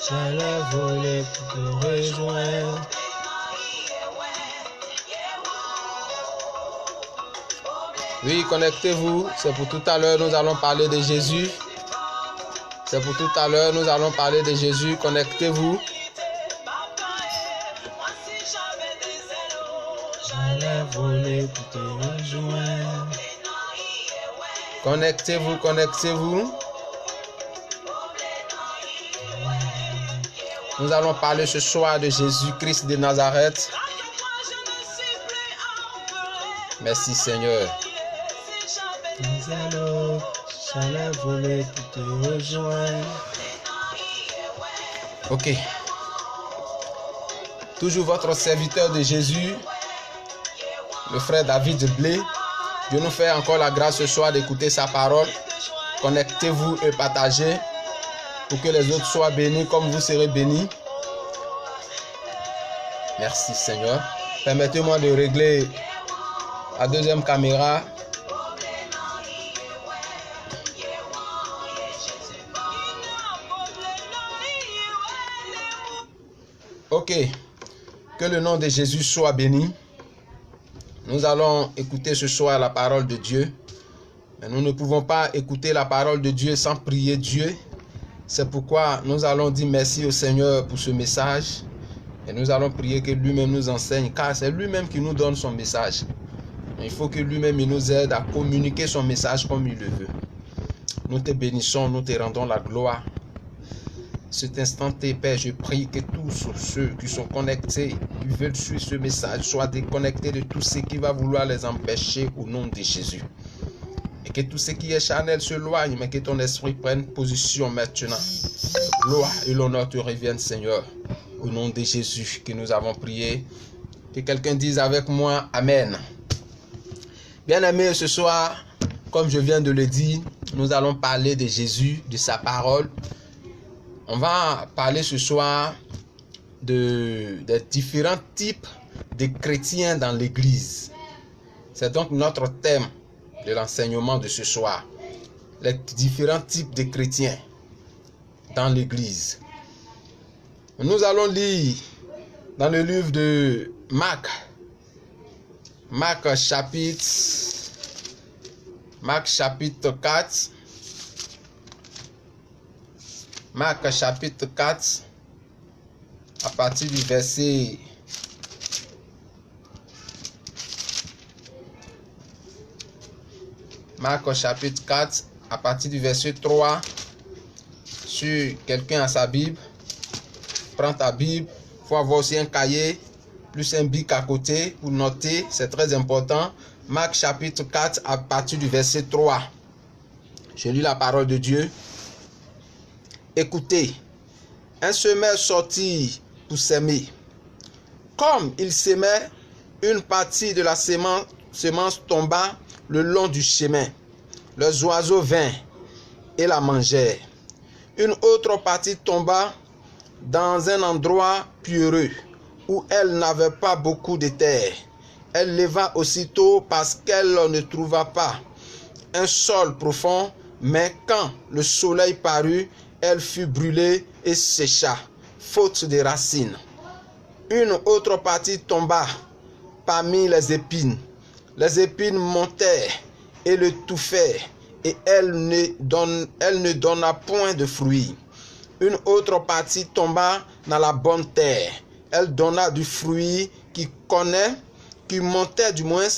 J'allais voler pour te rejoindre. Oui, connectez-vous. C'est pour tout à l'heure, nous allons parler de Jésus. C'est pour tout à l'heure, nous allons parler de Jésus. Connectez-vous. J'allais voler pour te rejoindre. Connectez-vous, connectez-vous. Nous allons parler ce soir de Jésus-Christ de Nazareth. Merci Seigneur. J'allais voler pour te rejoindre. Ok. Toujours votre serviteur de Jésus, le frère David Blé. Dieu nous fait encore la grâce ce soir d'écouter sa parole. Connectez-vous et partagez pour que les autres soient bénis comme vous serez bénis. Merci Seigneur. Permettez-moi de régler la deuxième caméra. Ok. Que le nom de Jésus soit béni. Nous allons écouter ce soir la parole de Dieu. Mais nous ne pouvons pas écouter la parole de Dieu sans prier Dieu. C'est pourquoi nous allons dire merci au Seigneur pour ce message. Et nous allons prier que lui-même nous enseigne, car c'est lui-même qui nous donne son message. Il faut que lui-même nous aide à communiquer son message comme il le veut. Nous te bénissons, nous te rendons la gloire. Cet instant, Père, je prie que tous ceux qui sont connectés, qui veulent suivre ce message, soient déconnectés de tout ce qui va vouloir les empêcher au nom de Jésus. Et que tout ce qui est charnel se loigne, mais que ton esprit prenne position maintenant. Gloire et l'honneur te reviennent, Seigneur. Au nom de Jésus que nous avons prié. Que quelqu'un dise avec moi, Amen. Bien-aimés, ce soir, comme je viens de le dire, nous allons parler de Jésus, de sa parole. On va parler ce soir des différents types de chrétiens dans l'Église. C'est donc notre thème de l'enseignement de ce soir. Les différents types de chrétiens dans l'Église. Nous allons lire dans le livre de Marc. Marc chapitre 4. Marc chapitre 4, à partir du verset 3. Si quelqu'un a sa Bible, prends ta Bible. Il faut avoir aussi un cahier, plus un bic à côté pour noter, c'est très important. Marc chapitre 4, à partir du verset 3. Je lis la parole de Dieu. Écoutez, un semeur sortit pour s'aimer. Comme il s'aimait, une partie de la semence tomba le long du chemin. Les oiseaux vinrent et la mangèrent. Une autre partie tomba dans un endroit pierreux où elle n'avait pas beaucoup de terre. Elle leva aussitôt parce qu'elle ne trouva pas un sol profond, mais quand le soleil parut, elle fut brûlée et sécha, faute de racines. Une autre partie tomba parmi les épines. Les épines montèrent et le touffèrent, et elle ne donna point de fruits. Une autre partie tomba dans la bonne terre. Elle donna du fruit qui montait du moins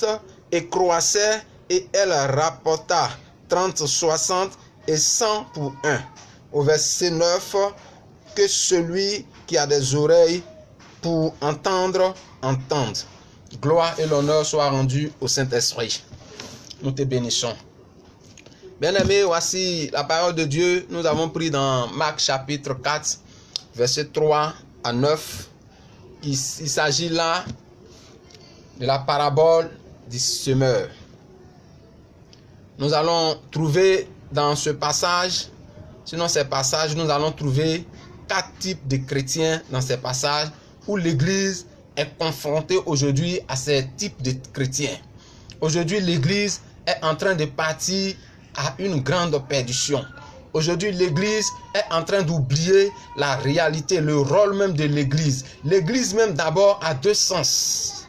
et croissait, et elle rapporta 30, 60 et 100 pour un. Au verset 9, que celui qui a des oreilles pour entendre, entende. Gloire et l'honneur soient rendus au Saint-Esprit. Nous te bénissons. Bien-aimés, voici la parole de Dieu. Nous avons pris dans Marc chapitre 4, versets 3 à 9. Il s'agit là de la parabole du semeur. Nous allons trouver dans ce passage, sinon ces passages, nous allons trouver 4 types de chrétiens dans ces passages où l'Église est confrontée aujourd'hui à ces types de chrétiens. Aujourd'hui, l'Église est en train de partir à une grande perdition. Aujourd'hui, l'Église est en train d'oublier la réalité, le rôle même de l'Église. L'Église même d'abord a 2 sens.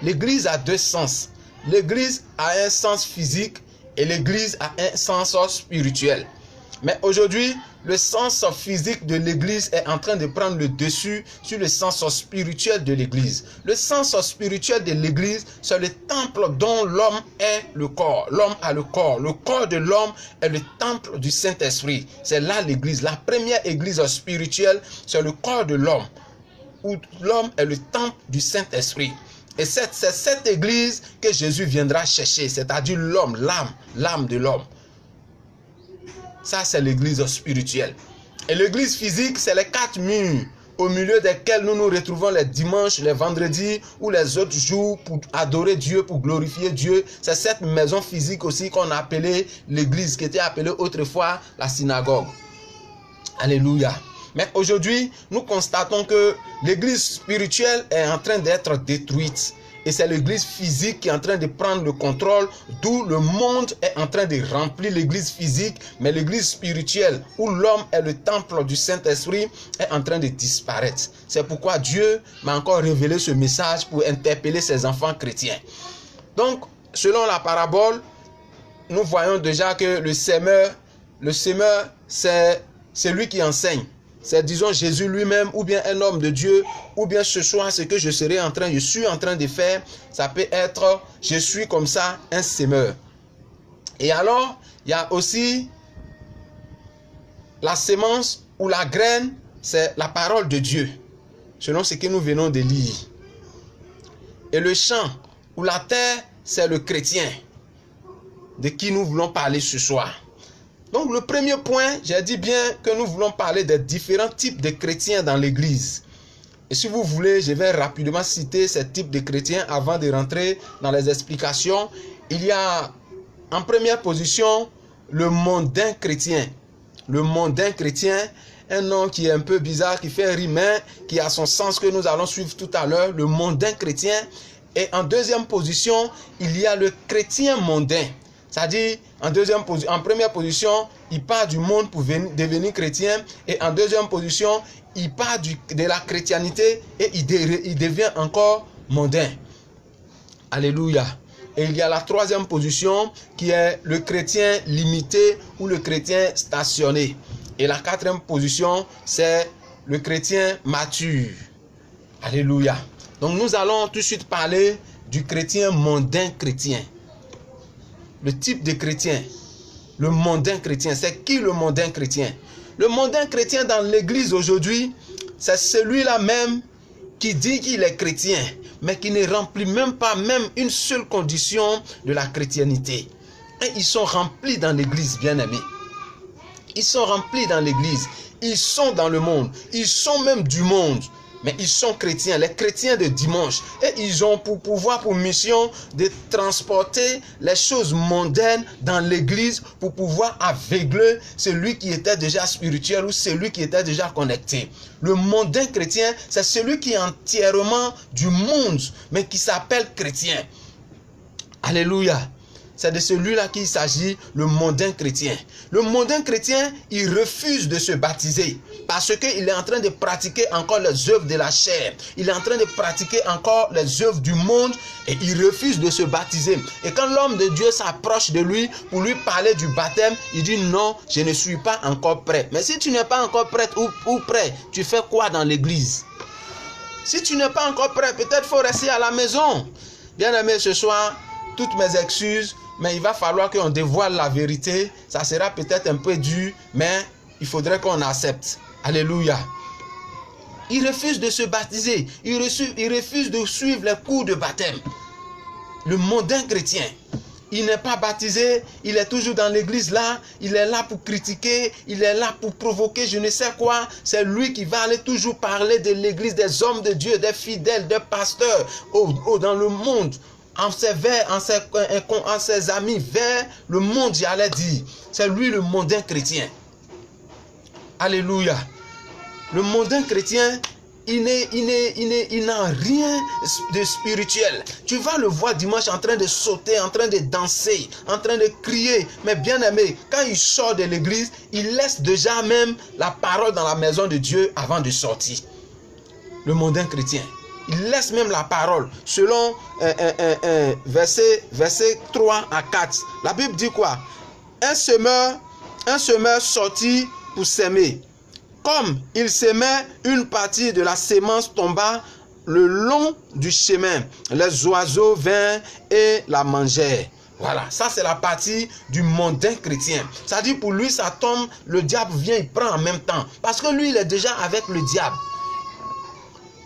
L'Église a 2 sens. L'Église a un sens physique et l'Église a un sens spirituel. Mais aujourd'hui, le sens physique de l'Église est en train de prendre le dessus sur le sens spirituel de l'Église. Le sens spirituel de l'Église, c'est le temple dont l'homme est le corps. L'homme a le corps. Le corps de l'homme est le temple du Saint-Esprit. C'est là l'Église. La première Église spirituelle, c'est le corps de l'homme, où l'homme est le temple du Saint-Esprit. Et c'est cette Église que Jésus viendra chercher, c'est-à-dire l'homme, l'âme de l'homme. Ça, c'est l'Église spirituelle. Et l'Église physique, c'est les 4 murs au milieu desquels nous nous retrouvons les dimanches, les vendredis ou les autres jours pour adorer Dieu, pour glorifier Dieu. C'est cette maison physique aussi qu'on a appelée l'Église, qui était appelée autrefois la synagogue. Alléluia. Mais aujourd'hui, nous constatons que l'Église spirituelle est en train d'être détruite. Et c'est l'Église physique qui est en train de prendre le contrôle, d'où le monde est en train de remplir l'Église physique, mais l'Église spirituelle, où l'homme est le temple du Saint-Esprit, est en train de disparaître. C'est pourquoi Dieu m'a encore révélé ce message pour interpeller ses enfants chrétiens. Donc, selon la parabole, nous voyons déjà que le semeur, c'est celui qui enseigne. C'est, disons, Jésus lui-même, ou bien un homme de Dieu, ou bien ce soir, ce que je suis en train de faire, ça peut être, je suis comme ça, un semeur. Et alors, il y a aussi la sémence ou la graine, c'est la parole de Dieu, selon ce que nous venons de lire. Et le champ ou la terre, c'est le chrétien, de qui nous voulons parler ce soir. Donc le premier point, j'ai dit bien que nous voulons parler des différents types de chrétiens dans l'Église. Et si vous voulez, je vais rapidement citer ces types de chrétiens avant de rentrer dans les explications. Il y a en première position le mondain chrétien. Le mondain chrétien, un nom qui est un peu bizarre, qui fait rime, qui a son sens que nous allons suivre tout à l'heure, le mondain chrétien. Et en deuxième position, il y a le chrétien mondain. C'est-à-dire, en première position, il part du monde pour devenir chrétien. Et en deuxième position, il part de la chrétienté et il devient encore mondain. Alléluia. Et il y a la troisième position qui est le chrétien limité ou le chrétien stationné. Et la quatrième position, c'est le chrétien mature. Alléluia. Donc nous allons tout de suite parler du chrétien mondain chrétien. Le type de chrétien, le mondain chrétien. C'est qui le mondain chrétien? Le mondain chrétien dans l'église aujourd'hui, c'est celui-là même qui dit qu'il est chrétien, mais qui ne remplit même pas une seule condition de la chrétienté. Et ils sont remplis dans l'église, bien-aimés. Ils sont remplis dans l'église. Ils sont dans le monde. Ils sont même du monde. Mais ils sont chrétiens, les chrétiens de dimanche. Et ils ont pour mission de transporter les choses mondaines dans l'église pour pouvoir aveugler celui qui était déjà spirituel ou celui qui était déjà connecté. Le mondain chrétien, c'est celui qui est entièrement du monde, mais qui s'appelle chrétien. Alléluia. C'est de celui-là qu'il s'agit, le mondain chrétien. Le mondain chrétien, il refuse de se baptiser parce qu'il est en train de pratiquer encore les œuvres de la chair. Il est en train de pratiquer encore les œuvres du monde et il refuse de se baptiser. Et quand l'homme de Dieu s'approche de lui pour lui parler du baptême, il dit non, je ne suis pas encore prêt. Mais si tu n'es pas encore prêt ou prêt, tu fais quoi dans l'église? Si tu n'es pas encore prêt, peut-être faut rester à la maison. Bien aimé, ce soir, toutes mes excuses, mais il va falloir qu'on dévoile la vérité. Ça sera peut-être un peu dur, mais il faudrait qu'on accepte. Alléluia. Il refuse de se baptiser. Il refuse de suivre les cours de baptême. Le mondain chrétien, il n'est pas baptisé, il est toujours dans l'église là, il est là pour critiquer, il est là pour provoquer je ne sais quoi. C'est lui qui va aller toujours parler de l'église, des hommes de Dieu, des fidèles, des pasteurs dans le monde. En ses amis vers le monde, j'allais dire. C'est lui le mondain chrétien. Alléluia. Le mondain chrétien, il n'a rien de spirituel. Tu vas le voir dimanche en train de sauter, en train de danser, en train de crier. Mais bien aimé, quand il sort de l'église, il laisse déjà même la parole dans la maison de Dieu avant de sortir. Le mondain chrétien. Il laisse même la parole. Selon verset 3 à 4. La Bible dit quoi? Un semeur sortit pour s'aimer. Comme il s'aimait, une partie de la sémence tomba le long du chemin. Les oiseaux vinrent et la mangèrent. Voilà, ça c'est la partie du mondain chrétien. Ça dit pour lui, ça tombe, le diable vient, il prend en même temps. Parce que lui, il est déjà avec le diable.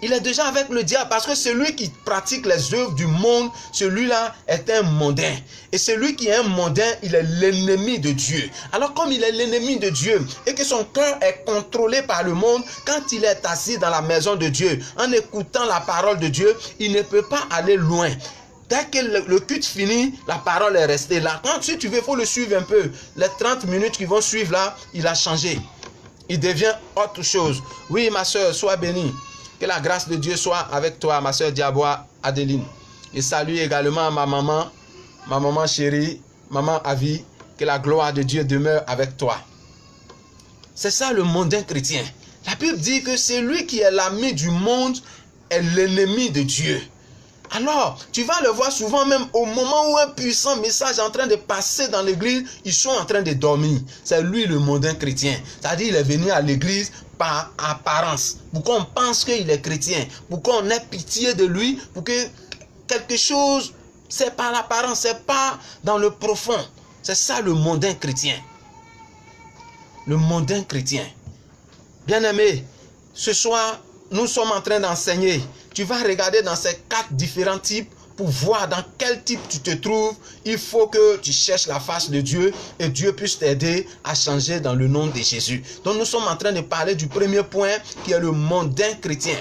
Il est déjà avec le diable parce que celui qui pratique les œuvres du monde, celui-là est un mondain. Et celui qui est un mondain, il est l'ennemi de Dieu. Alors comme il est l'ennemi de Dieu et que son cœur est contrôlé par le monde, quand il est assis dans la maison de Dieu, en écoutant la parole de Dieu, il ne peut pas aller loin. Dès que le culte finit, la parole est restée là. Quand si tu veux, il faut le suivre un peu. Les 30 minutes qui vont suivre là, il a changé. Il devient autre chose. Oui, ma soeur, sois bénie. Que la grâce de Dieu soit avec toi, ma soeur Diabois Adeline. Et salue également ma maman chérie, maman Avi. Que la gloire de Dieu demeure avec toi. C'est ça le mondain chrétien. La Bible dit que celui qui est l'ami du monde est l'ennemi de Dieu. Alors, tu vas le voir souvent même au moment où un puissant message est en train de passer dans l'église, ils sont en train de dormir. C'est lui le mondain chrétien. C'est-à-dire il est venu à l'église par apparence, pour qu'on pense qu'il est chrétien, pour qu'on ait pitié de lui, pour que quelque chose, c'est pas l'apparence, c'est pas dans le profond. C'est ça le mondain chrétien. Le mondain chrétien. Bien-aimé, ce soir, nous sommes en train d'enseigner. Tu vas regarder dans ces 4 différents types pour voir dans quel type tu te trouves. Il faut que tu cherches la face de Dieu et Dieu puisse t'aider à changer dans le nom de Jésus. Donc nous sommes en train de parler du premier point qui est le mondain chrétien.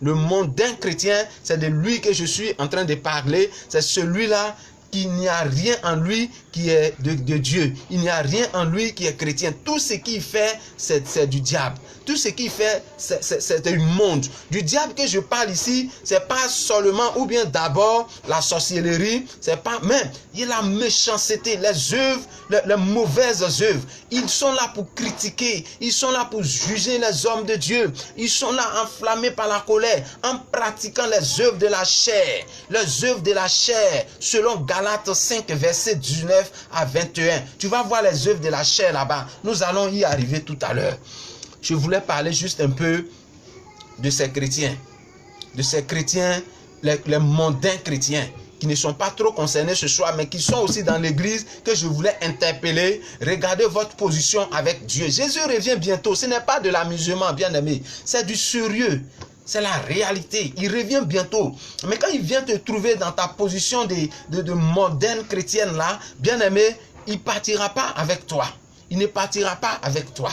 Le mondain chrétien, c'est de lui que je suis en train de parler. C'est celui-là qu'il n'y a rien en lui qui est de Dieu. Il n'y a rien en lui qui est chrétien. Tout ce qu'il fait, c'est du diable. Tout ce qu'il fait, c'est du monde. Du diable que je parle ici, c'est pas seulement ou bien d'abord la sorcellerie, c'est pas même, il y a la méchanceté, les œuvres, les mauvaises œuvres. Ils sont là pour critiquer, ils sont là pour juger les hommes de Dieu. Ils sont là enflammés par la colère en pratiquant les œuvres de la chair. Les œuvres de la chair, selon Galates 5, verset 19 à 21. Tu vas voir les œuvres de la chair là-bas. Nous allons y arriver tout à l'heure. Je voulais parler juste un peu de ces chrétiens. De ces chrétiens, les mondains chrétiens, qui ne sont pas trop concernés ce soir, mais qui sont aussi dans l'église, que je voulais interpeller. Regardez votre position avec Dieu. Jésus revient bientôt. Ce n'est pas de l'amusement, bien aimé. C'est du sérieux. C'est la réalité. Il revient bientôt. Mais quand il vient te trouver dans ta position de mondaine chrétienne là, bien aimé, il ne partira pas avec toi. Il ne partira pas avec toi.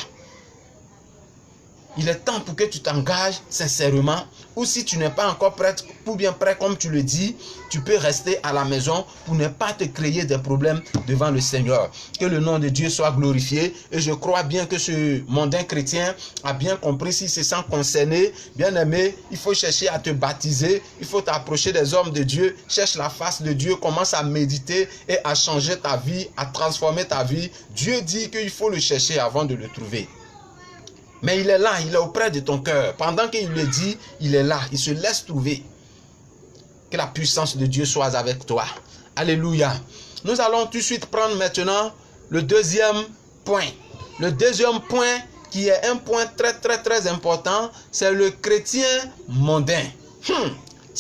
Il est temps pour que tu t'engages sincèrement. Ou si tu n'es pas encore prêt, ou bien prêt comme tu le dis, tu peux rester à la maison pour ne pas te créer des problèmes devant le Seigneur. Que le nom de Dieu soit glorifié. Et je crois bien que ce mondain chrétien a bien compris, s'il se sent concerné. Bien aimé, il faut chercher à te baptiser. Il faut t'approcher des hommes de Dieu. Cherche la face de Dieu. Commence à méditer et à changer ta vie, à transformer ta vie. Dieu dit qu'il faut le chercher avant de le trouver. Mais il est là, il est auprès de ton cœur. Pendant qu'il le dit, il est là, il se laisse trouver. Que la puissance de Dieu soit avec toi. Alléluia. Nous allons tout de suite prendre maintenant le deuxième point. Le deuxième point qui est un point très important, c'est le chrétien mondain.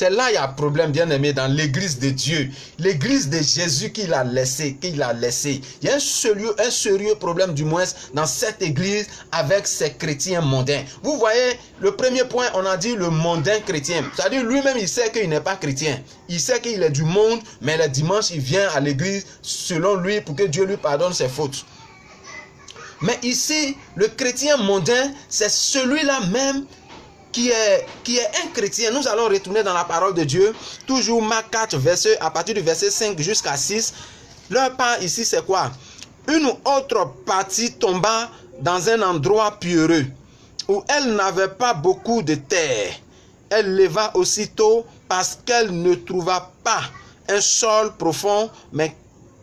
C'est là il y a un problème, bien aimé, dans l'église de Dieu. L'église de Jésus qu'il a laissé. Il y a un sérieux problème, du moins, dans cette église avec ces chrétiens mondains. Vous voyez, le premier point, on a dit le mondain chrétien. C'est-à-dire, lui-même, il sait qu'il n'est pas chrétien. Il sait qu'il est du monde, mais le dimanche, il vient à l'église selon lui pour que Dieu lui pardonne ses fautes. Mais ici, le chrétien mondain, c'est celui-là même qui est un chrétien. Nous allons retourner dans la parole de Dieu. Toujours Marc 4, à partir du verset 5 jusqu'à 6. Leur part ici, c'est quoi? Une autre partie tomba dans un endroit pierreux, où elle n'avait pas beaucoup de terre. Elle leva aussitôt parce qu'elle ne trouva pas un sol profond, mais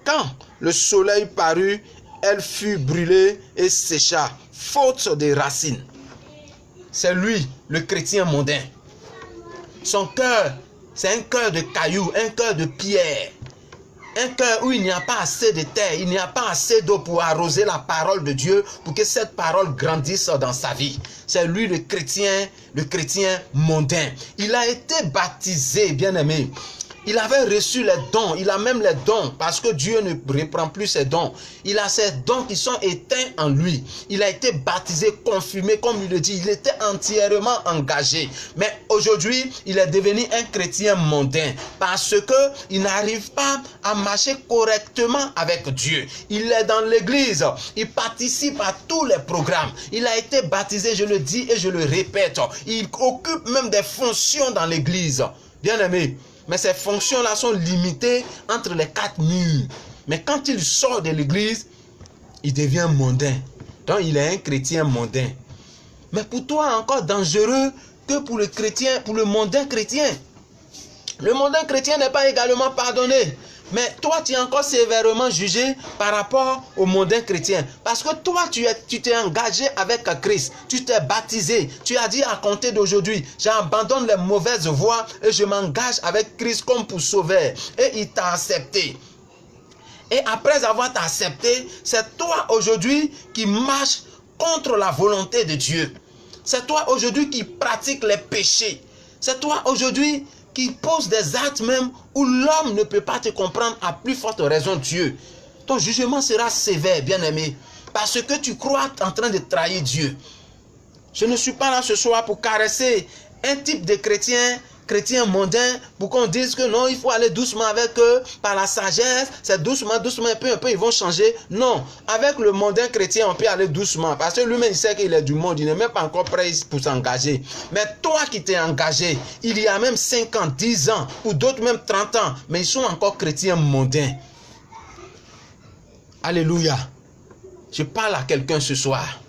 quand le soleil parut, elle fut brûlée et sécha, faute de racines. C'est lui, le chrétien mondain. Son cœur, c'est un cœur de cailloux, un cœur de pierre. Un cœur où il n'y a pas assez de terre, il n'y a pas assez d'eau pour arroser la parole de Dieu, pour que cette parole grandisse dans sa vie. C'est lui le chrétien mondain. Il a été baptisé, bien aimé. Il avait reçu les dons, il a même les dons, parce que Dieu ne reprend plus ses dons. Il a ces dons qui sont éteints en lui. Il a été baptisé, confirmé, comme il le dit, il était entièrement engagé. Mais aujourd'hui, il est devenu un chrétien mondain, parce qu'il n'arrive pas à marcher correctement avec Dieu. Il est dans l'église, il participe à tous les programmes. Il a été baptisé, je le dis et je le répète. Il occupe même des fonctions dans l'église. Bien aimé. Mais ces fonctions-là sont limitées entre les quatre murs. Mais quand il sort de l'église, il devient mondain. Donc il est un chrétien mondain. Mais pour toi, encore dangereux que pour le chrétien, pour le mondain chrétien. Le mondain chrétien n'est pas également pardonné. Mais toi, tu es encore sévèrement jugé par rapport au mondain chrétien. Parce que toi, tu t'es engagé avec Christ. Tu t'es baptisé. Tu as dit à compter d'aujourd'hui, j'abandonne les mauvaises voies et je m'engage avec Christ comme pour sauveur. Et il t'a accepté. Et après avoir accepté, c'est toi aujourd'hui qui marches contre la volonté de Dieu. C'est toi aujourd'hui qui pratiques les péchés. C'est toi aujourd'hui qui pose des actes même où l'homme ne peut pas te comprendre, à plus forte raison Dieu. Ton jugement sera sévère, bien-aimé, parce que tu crois en train de trahir Dieu. Je ne suis pas là ce soir pour caresser un type de chrétien mondain, pour qu'on dise que non, il faut aller doucement avec eux, par la sagesse, c'est doucement, un peu, ils vont changer. Non, avec le mondain chrétien, on peut aller doucement, parce que lui-même, il sait qu'il est du monde, il n'est même pas encore prêt pour s'engager. Mais toi qui t'es engagé, il y a même 5 ans, 10 ans, ou d'autres même 30 ans, mais ils sont encore chrétiens mondains. Alléluia. Je parle à quelqu'un ce soir.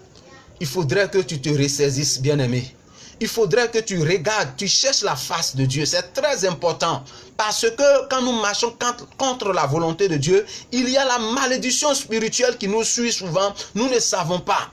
Il faudrait que tu te ressaisisses, bien-aimé. Il faudrait que tu regardes, tu cherches la face de Dieu. C'est très important. Parce que quand nous marchons contre la volonté de Dieu, il y a la malédiction spirituelle qui nous suit souvent. Nous ne savons pas.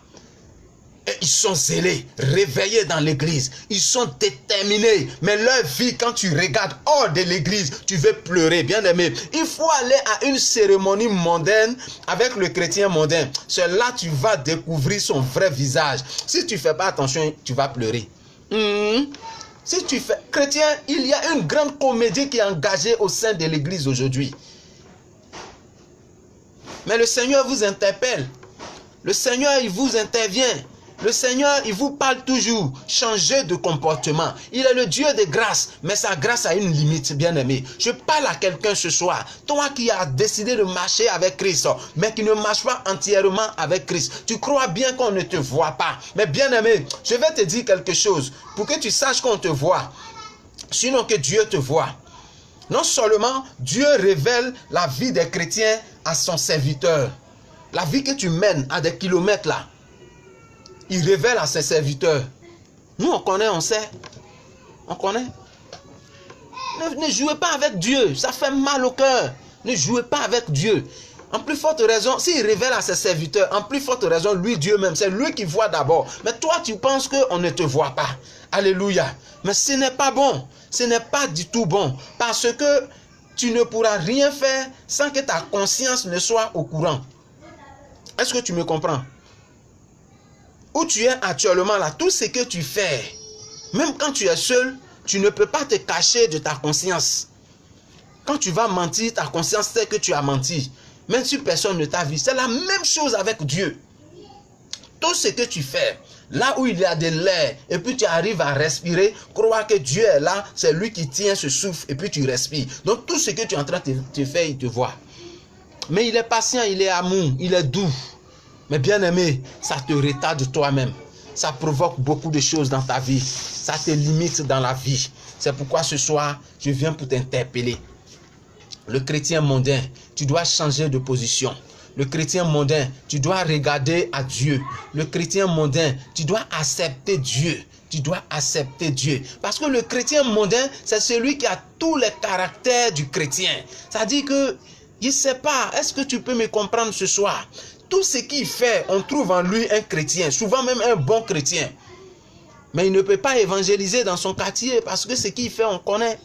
Et ils sont zélés, réveillés dans l'église. Ils sont déterminés. Mais leur vie, quand tu regardes hors de l'église, tu veux pleurer, bien aimé. Il faut aller à une cérémonie mondaine avec le chrétien mondain. C'est là que tu vas découvrir son vrai visage. Si tu ne fais pas attention, tu vas pleurer. Si tu fais chrétien, il y a une grande comédie qui est engagée au sein de l'église aujourd'hui. Mais le Seigneur vous interpelle. Le Seigneur, il vous intervient. Le Seigneur, il vous parle toujours. Changez de comportement. Il est le Dieu de grâce, mais sa grâce a une limite, bien-aimé. Je parle à quelqu'un ce soir. Toi qui as décidé de marcher avec Christ, mais qui ne marche pas entièrement avec Christ. Tu crois bien qu'on ne te voit pas. Mais bien-aimé, je vais te dire quelque chose. Pour que tu saches qu'on te voit. Sinon que Dieu te voit. Non seulement Dieu révèle la vie des chrétiens à son serviteur. La vie que tu mènes à des kilomètres là. Il révèle à ses serviteurs. Nous, on connaît, on sait. On connaît. Ne jouez pas avec Dieu. Ça fait mal au cœur. Ne jouez pas avec Dieu. En plus forte raison, s'il révèle à ses serviteurs, en plus forte raison, lui, Dieu même, c'est lui qui voit d'abord. Mais toi, tu penses qu'on ne te voit pas. Alléluia. Mais ce n'est pas bon. Ce n'est pas du tout bon. Parce que tu ne pourras rien faire sans que ta conscience ne soit au courant. Est-ce que tu me comprends? Où tu es actuellement là, tout ce que tu fais, même quand tu es seul, Tu ne peux pas te cacher de ta conscience. Quand tu vas mentir, ta conscience sait que tu as menti. Même si personne ne t'a vu. C'est la même chose avec Dieu. Tout ce que tu fais, là où il y a de l'air, et puis tu arrives à respirer, crois que Dieu est là, c'est lui qui tient ce souffle, et puis tu respires. Donc tout ce que tu es en train de faire, il te voit. Mais il est patient, il est amour, il est doux. Mais bien aimé, ça te retarde toi-même. Ça provoque beaucoup de choses dans ta vie. Ça te limite dans la vie. C'est pourquoi ce soir, je viens pour t'interpeller. Le chrétien mondain, tu dois changer de position. Le chrétien mondain, tu dois regarder à Dieu. Le chrétien mondain, tu dois accepter Dieu. Tu dois accepter Dieu. Parce que le chrétien mondain, c'est celui qui a tous les caractères du chrétien. C'est-à-dire que, je ne sais pas, est-ce que tu peux me comprendre ce soir? Tout ce qu'il fait, on trouve en lui un chrétien, souvent même un bon chrétien. Mais il ne peut pas évangéliser dans son quartier parce que ce qu'il fait, on connaît.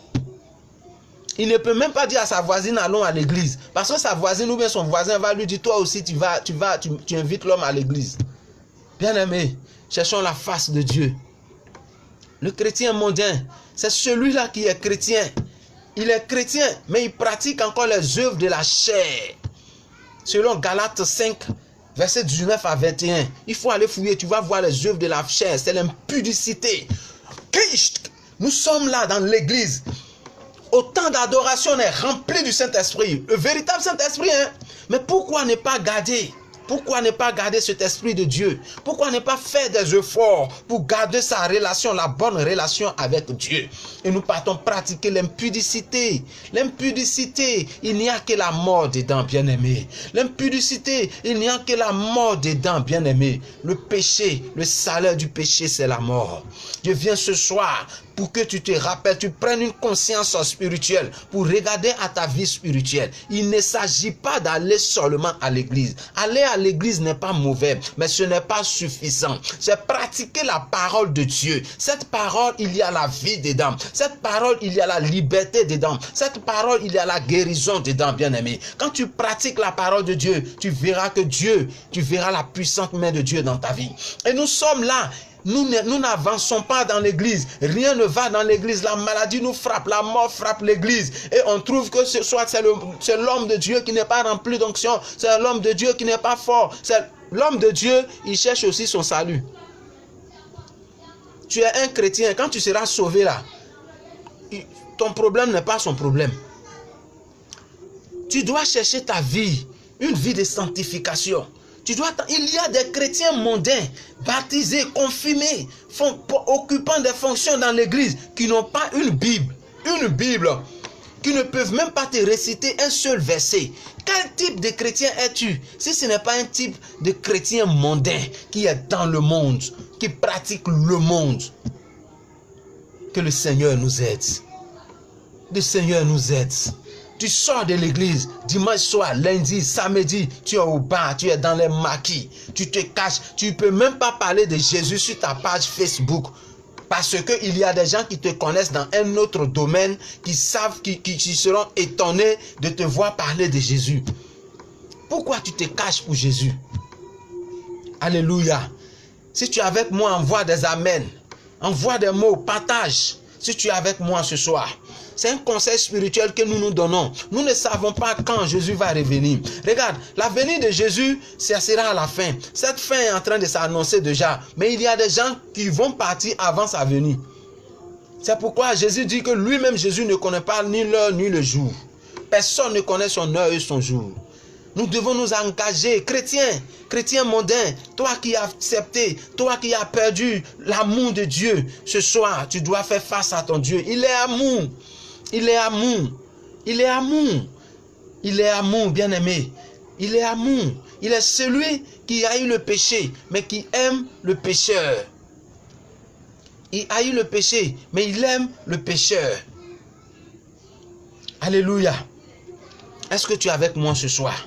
Il ne peut même pas dire à sa voisine, allons à l'église. Parce que sa voisine ou bien son voisin va lui dire, toi aussi, tu invites l'homme à l'église. Bien-aimé, cherchons la face de Dieu. Le chrétien mondain, c'est celui-là qui est chrétien. Il est chrétien, mais il pratique encore les œuvres de la chair. Selon Galates 5, verset 19 à 21, il faut aller fouiller, tu vas voir les œuvres de la chair, c'est l'impudicité. Nous sommes là dans l'église. Autant d'adoration, on est rempli du Saint-Esprit. Le véritable Saint-Esprit, hein? Mais pourquoi ne pas garder? Pourquoi ne pas garder cet esprit de Dieu? Pourquoi ne pas faire des efforts pour garder sa relation, la bonne relation avec Dieu? Et nous partons pratiquer l'impudicité. L'impudicité, il n'y a que la mort dedans, bien-aimé. L'impudicité, il n'y a que la mort dedans, bien-aimé. Le péché, le salaire du péché, c'est la mort. Je viens ce soir pour que tu te rappelles, tu prennes une conscience spirituelle, pour regarder à ta vie spirituelle. Il ne s'agit pas d'aller seulement à l'église. Aller à l'église n'est pas mauvais, mais ce n'est pas suffisant. C'est pratiquer la parole de Dieu. Cette parole, il y a la vie dedans. Cette parole, il y a la liberté dedans. Cette parole, il y a la guérison dedans, bien-aimé. Quand tu pratiques la parole de Dieu, tu verras que Dieu, tu verras la puissante main de Dieu dans ta vie. Et nous sommes là. Nous n'avançons pas dans l'église. Rien ne va dans l'église. La maladie nous frappe. La mort frappe l'église. Et on trouve que c'est l'homme de Dieu qui n'est pas rempli d'onction. C'est l'homme de Dieu qui n'est pas fort. L'homme de Dieu, il cherche aussi son salut. Tu es un chrétien. Quand tu seras sauvé là, ton problème n'est pas son problème. Tu dois chercher ta vie. Une vie de sanctification. Il y a des chrétiens mondains, baptisés, confirmés, occupant des fonctions dans l'église, qui n'ont pas une Bible, qui ne peuvent même pas te réciter un seul verset. Quel type de chrétien es-tu si ce n'est pas un type de chrétien mondain qui est dans le monde, qui pratique le monde? Que le Seigneur nous aide. Le Seigneur nous aide. Tu sors de l'église, dimanche soir, lundi, samedi, tu es au bar, tu es dans les maquis, tu te caches, tu ne peux même pas parler de Jésus sur ta page Facebook. Parce qu'il y a des gens qui te connaissent dans un autre domaine, qui seront étonnés de te voir parler de Jésus. Pourquoi tu te caches pour Jésus? Alléluia. Si tu es avec moi, envoie des amens, envoie des mots, partage. Si tu es avec moi ce soir. C'est un conseil spirituel que nous nous donnons. Nous ne savons pas quand Jésus va revenir. Regarde, la venue de Jésus, ça sera à la fin. Cette fin est en train de s'annoncer déjà. Mais il y a des gens qui vont partir avant sa venue. C'est pourquoi Jésus dit que lui-même, Jésus ne connaît pas ni l'heure ni le jour. Personne ne connaît son heure et son jour. Nous devons nous engager, chrétien mondain, toi qui as accepté, toi qui as perdu l'amour de Dieu. Ce soir, tu dois faire face à ton Dieu. Il est amour. Il est amour. Il est amour. Il est amour, bien-aimé. Il est amour. Il est celui qui a eu le péché, mais qui aime le pécheur. Il a eu le péché, mais il aime le pécheur. Alléluia. Est-ce que tu es avec moi ce soir?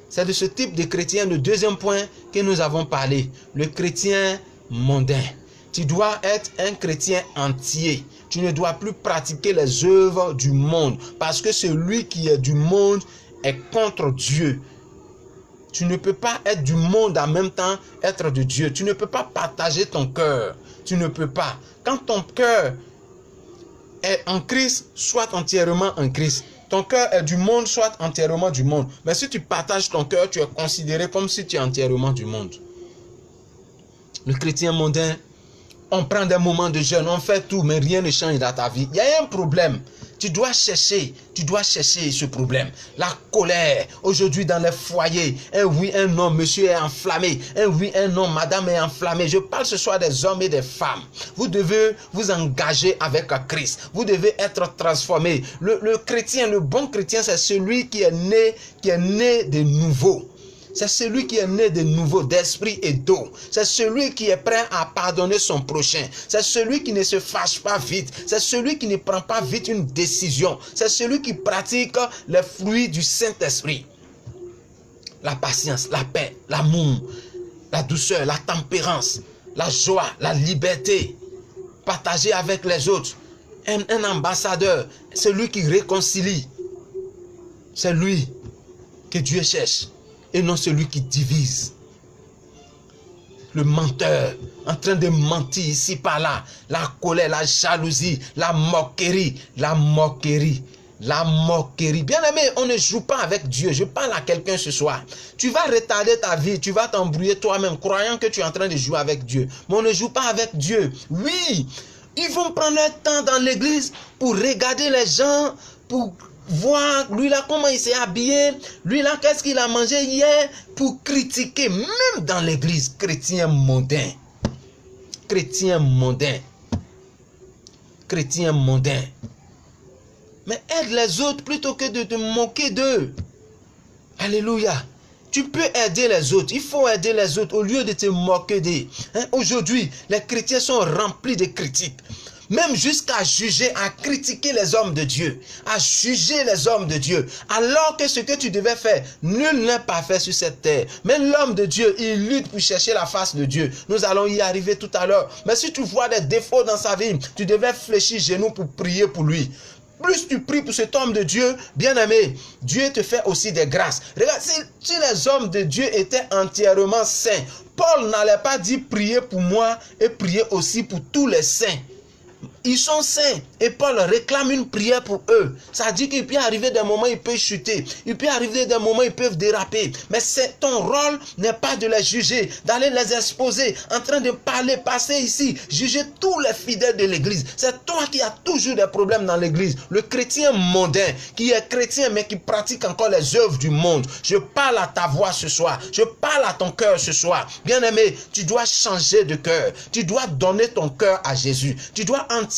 C'est de ce type de chrétien, le deuxième point que nous avons parlé. Le chrétien mondain. Tu dois être un chrétien entier. Tu ne dois plus pratiquer les œuvres du monde. Parce que celui qui est du monde est contre Dieu. Tu ne peux pas être du monde en même temps être de Dieu. Tu ne peux pas partager ton cœur. Tu ne peux pas. Quand ton cœur est en Christ, soit entièrement en Christ. Ton cœur est du monde, soit entièrement du monde. Mais si tu partages ton cœur, tu es considéré comme si tu es entièrement du monde. Le chrétien mondain, on prend des moments de jeûne, on fait tout, mais rien ne change dans ta vie. Il y a un problème. Tu dois chercher ce problème. La colère, aujourd'hui dans les foyers, un homme, monsieur est enflammé. Un homme, madame est enflammé. Je parle ce soir des hommes et des femmes. Vous devez vous engager avec Christ. Vous devez être transformé. Le chrétien, le bon chrétien, c'est celui qui est né de nouveau. C'est celui qui est né de nouveau d'esprit et d'eau. C'est celui qui est prêt à pardonner son prochain. C'est celui qui ne se fâche pas vite. C'est celui qui ne prend pas vite une décision. C'est celui qui pratique les fruits du Saint-Esprit. La patience, la paix, l'amour, la douceur, la tempérance, la joie, la liberté. Partager avec les autres. Un ambassadeur, celui qui réconcilie. C'est lui que Dieu cherche. Et non celui qui divise. Le menteur, en train de mentir ici par là. La colère, la jalousie, la moquerie. La moquerie. La moquerie. Bien aimé, on ne joue pas avec Dieu. Je parle à quelqu'un ce soir. Tu vas retarder ta vie. Tu vas t'embrouiller toi-même, croyant que tu es en train de jouer avec Dieu. Mais on ne joue pas avec Dieu. Oui, ils vont prendre leur temps dans l'église pour regarder les gens, pour voir lui là comment il s'est habillé, lui là qu'est-ce qu'il a mangé hier, pour critiquer, même dans l'église. Chrétien mondain, chrétien mondain, chrétien mondain. Mais aide les autres plutôt que de te moquer d'eux. Alléluia. Tu peux aider les autres. Il faut aider les autres au lieu de te moquer d'eux. Aujourd'hui, les chrétiens sont remplis de critiques. Même jusqu'à juger, à critiquer les hommes de Dieu. À juger les hommes de Dieu. Alors que ce que tu devais faire, nul n'est parfait sur cette terre. Mais l'homme de Dieu, il lutte pour chercher la face de Dieu. Nous allons y arriver tout à l'heure. Mais si tu vois des défauts dans sa vie, tu devais fléchir genoux pour prier pour lui. Plus tu pries pour cet homme de Dieu, bien-aimé, Dieu te fait aussi des grâces. Regarde, si les hommes de Dieu étaient entièrement saints, Paul n'allait pas dire prier pour moi et prier aussi pour tous les saints. Ils sont saints et Paul réclame une prière pour eux. Ça dit qu'il peut arriver des moments où ils peuvent chuter. Il peut arriver des moments où ils peuvent déraper. Mais ton rôle n'est pas de les juger, d'aller les exposer, en train de parler, passer ici, juger tous les fidèles de l'église. C'est toi qui as toujours des problèmes dans l'église. Le chrétien mondain, qui est chrétien mais qui pratique encore les œuvres du monde. Je parle à ta voix ce soir. Je parle à ton cœur ce soir. Bien-aimé, tu dois changer de cœur. Tu dois donner ton cœur à Jésus. Tu dois entièrement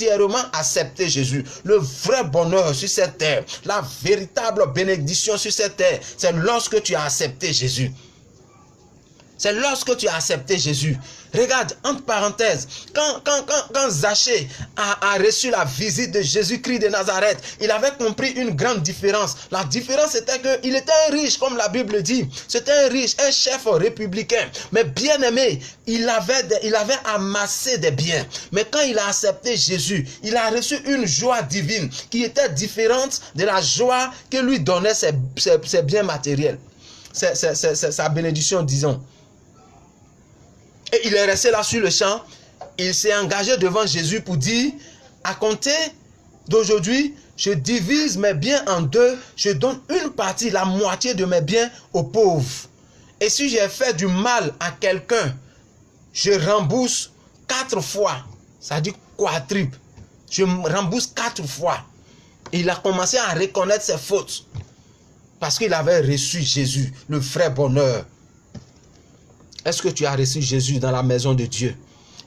accepter Jésus. Le vrai bonheur sur cette terre, la véritable bénédiction sur cette terre, c'est lorsque tu as accepté Jésus. C'est lorsque tu as accepté Jésus. Regarde, entre parenthèses, quand Zachée a reçu la visite de Jésus-Christ de Nazareth, il avait compris une grande différence. La différence était qu'il était un riche, comme la Bible dit. C'était un riche, un chef républicain. Mais bien aimé, il avait amassé des biens. Mais quand il a accepté Jésus, il a reçu une joie divine qui était différente de la joie que lui donnait ses biens matériels. Sa bénédiction, disons. Et il est resté là sur le champ. Il s'est engagé devant Jésus pour dire, à compter d'aujourd'hui, je divise mes biens en deux. Je donne une partie, la moitié de mes biens aux pauvres. Et si j'ai fait du mal à quelqu'un, je rembourse 4 fois. Ça dit quadruple. Je rembourse 4 fois. Et il a commencé à reconnaître ses fautes. Parce qu'il avait reçu Jésus, le vrai bonheur. Est-ce que tu as reçu Jésus dans la maison de Dieu?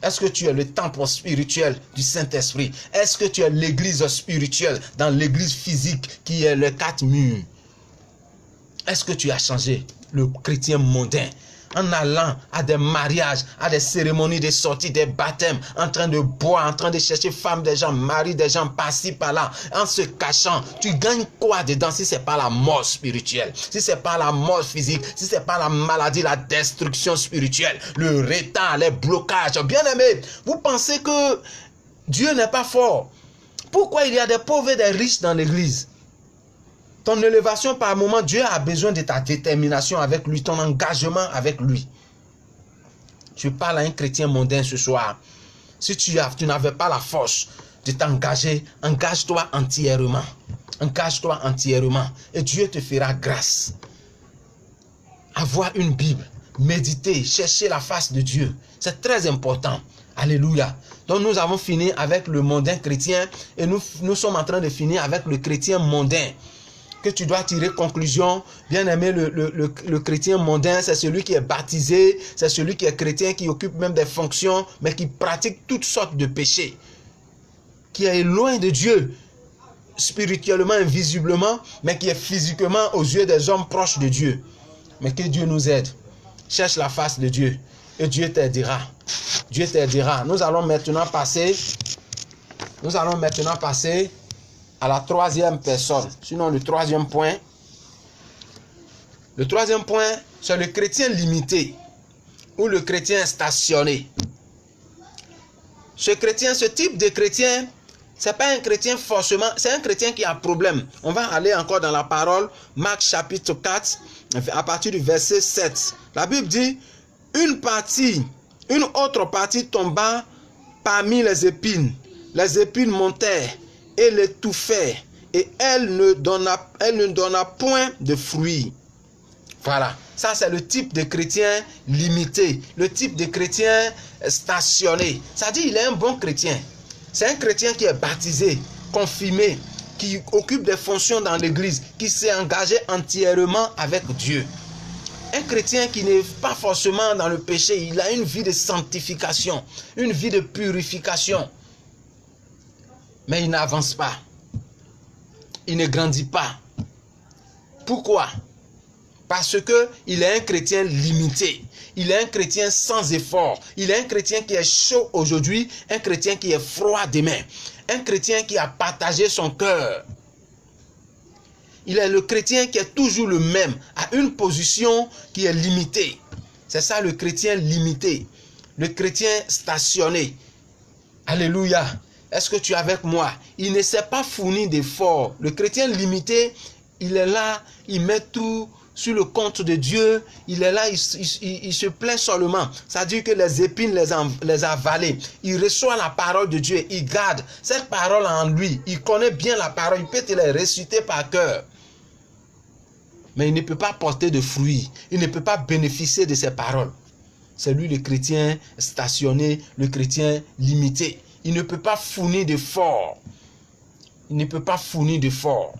Est-ce que tu es le temple spirituel du Saint-Esprit? Est-ce que tu es l'église spirituelle dans l'église physique qui est les 4 murs? Est-ce que tu as changé le chrétien mondain en allant à des mariages, à des cérémonies de sortie, des baptêmes, en train de boire, en train de chercher femmes des gens, mari des gens, par-ci, par-là, en se cachant? Tu gagnes quoi dedans si ce n'est pas la mort spirituelle, si ce n'est pas la mort physique, si ce n'est pas la maladie, la destruction spirituelle, le retard, les blocages? Bien aimé, vous pensez que Dieu n'est pas fort? Pourquoi il y a des pauvres et des riches dans l'église? Ton élévation par moment, Dieu a besoin de ta détermination avec lui, ton engagement avec lui. Je parle à un chrétien mondain ce soir. Si tu n'avais pas la force de t'engager, engage-toi entièrement. Engage-toi entièrement et Dieu te fera grâce. Avoir une Bible, méditer, chercher la face de Dieu, c'est très important. Alléluia. Donc nous avons fini avec le mondain chrétien et nous sommes en train de finir avec le chrétien mondain. Que tu dois tirer conclusion, bien aimé, le chrétien mondain, c'est celui qui est baptisé, c'est celui qui est chrétien, qui occupe même des fonctions, mais qui pratique toutes sortes de péchés, qui est loin de Dieu, spirituellement, invisiblement, mais qui est physiquement aux yeux des hommes proches de Dieu. Mais que Dieu nous aide. Cherche la face de Dieu et Dieu t'aidera. Dieu t'aidera. Nous allons maintenant passer à la troisième personne. Sinon, le troisième point. Le troisième point, c'est le chrétien limité ou le chrétien stationné. Ce type de chrétien, c'est pas un chrétien forcément, c'est un chrétien qui a problème. On va aller encore dans la parole, Marc chapitre 4, à partir du verset 7. La Bible dit, une autre partie tomba parmi les épines. Les épines montèrent et l'étouffèrent, et elle ne donna point de fruits. Voilà, ça c'est le type de chrétien limité, le type de chrétien stationné. Ça dit, il est un bon chrétien. C'est un chrétien qui est baptisé, confirmé, qui occupe des fonctions dans l'église, qui s'est engagé entièrement avec Dieu. Un chrétien qui n'est pas forcément dans le péché, il a une vie de sanctification, une vie de purification. Mais il n'avance pas. Il ne grandit pas. Pourquoi? Parce qu'il est un chrétien limité. Il est un chrétien sans effort. Il est un chrétien qui est chaud aujourd'hui, un chrétien qui est froid demain. Un chrétien qui a partagé son cœur. Il est le chrétien qui est toujours le même, à une position qui est limitée. C'est ça le chrétien limité. Le chrétien stationné. Alléluia. Est-ce que tu es avec moi? Il ne s'est pas fourni d'efforts. Le chrétien limité, il est là, il met tout sur le compte de Dieu. Il est là, il se plaint seulement. Ça veut dire que les épines les avalent. Il reçoit la parole de Dieu, il garde cette parole en lui. Il connaît bien la parole, il peut te la réciter par cœur. Mais il ne peut pas porter de fruits. Il ne peut pas bénéficier de ces paroles. C'est lui le chrétien stationné, le chrétien limité. Il ne peut pas fournir d'efforts. Il ne peut pas fournir d'efforts.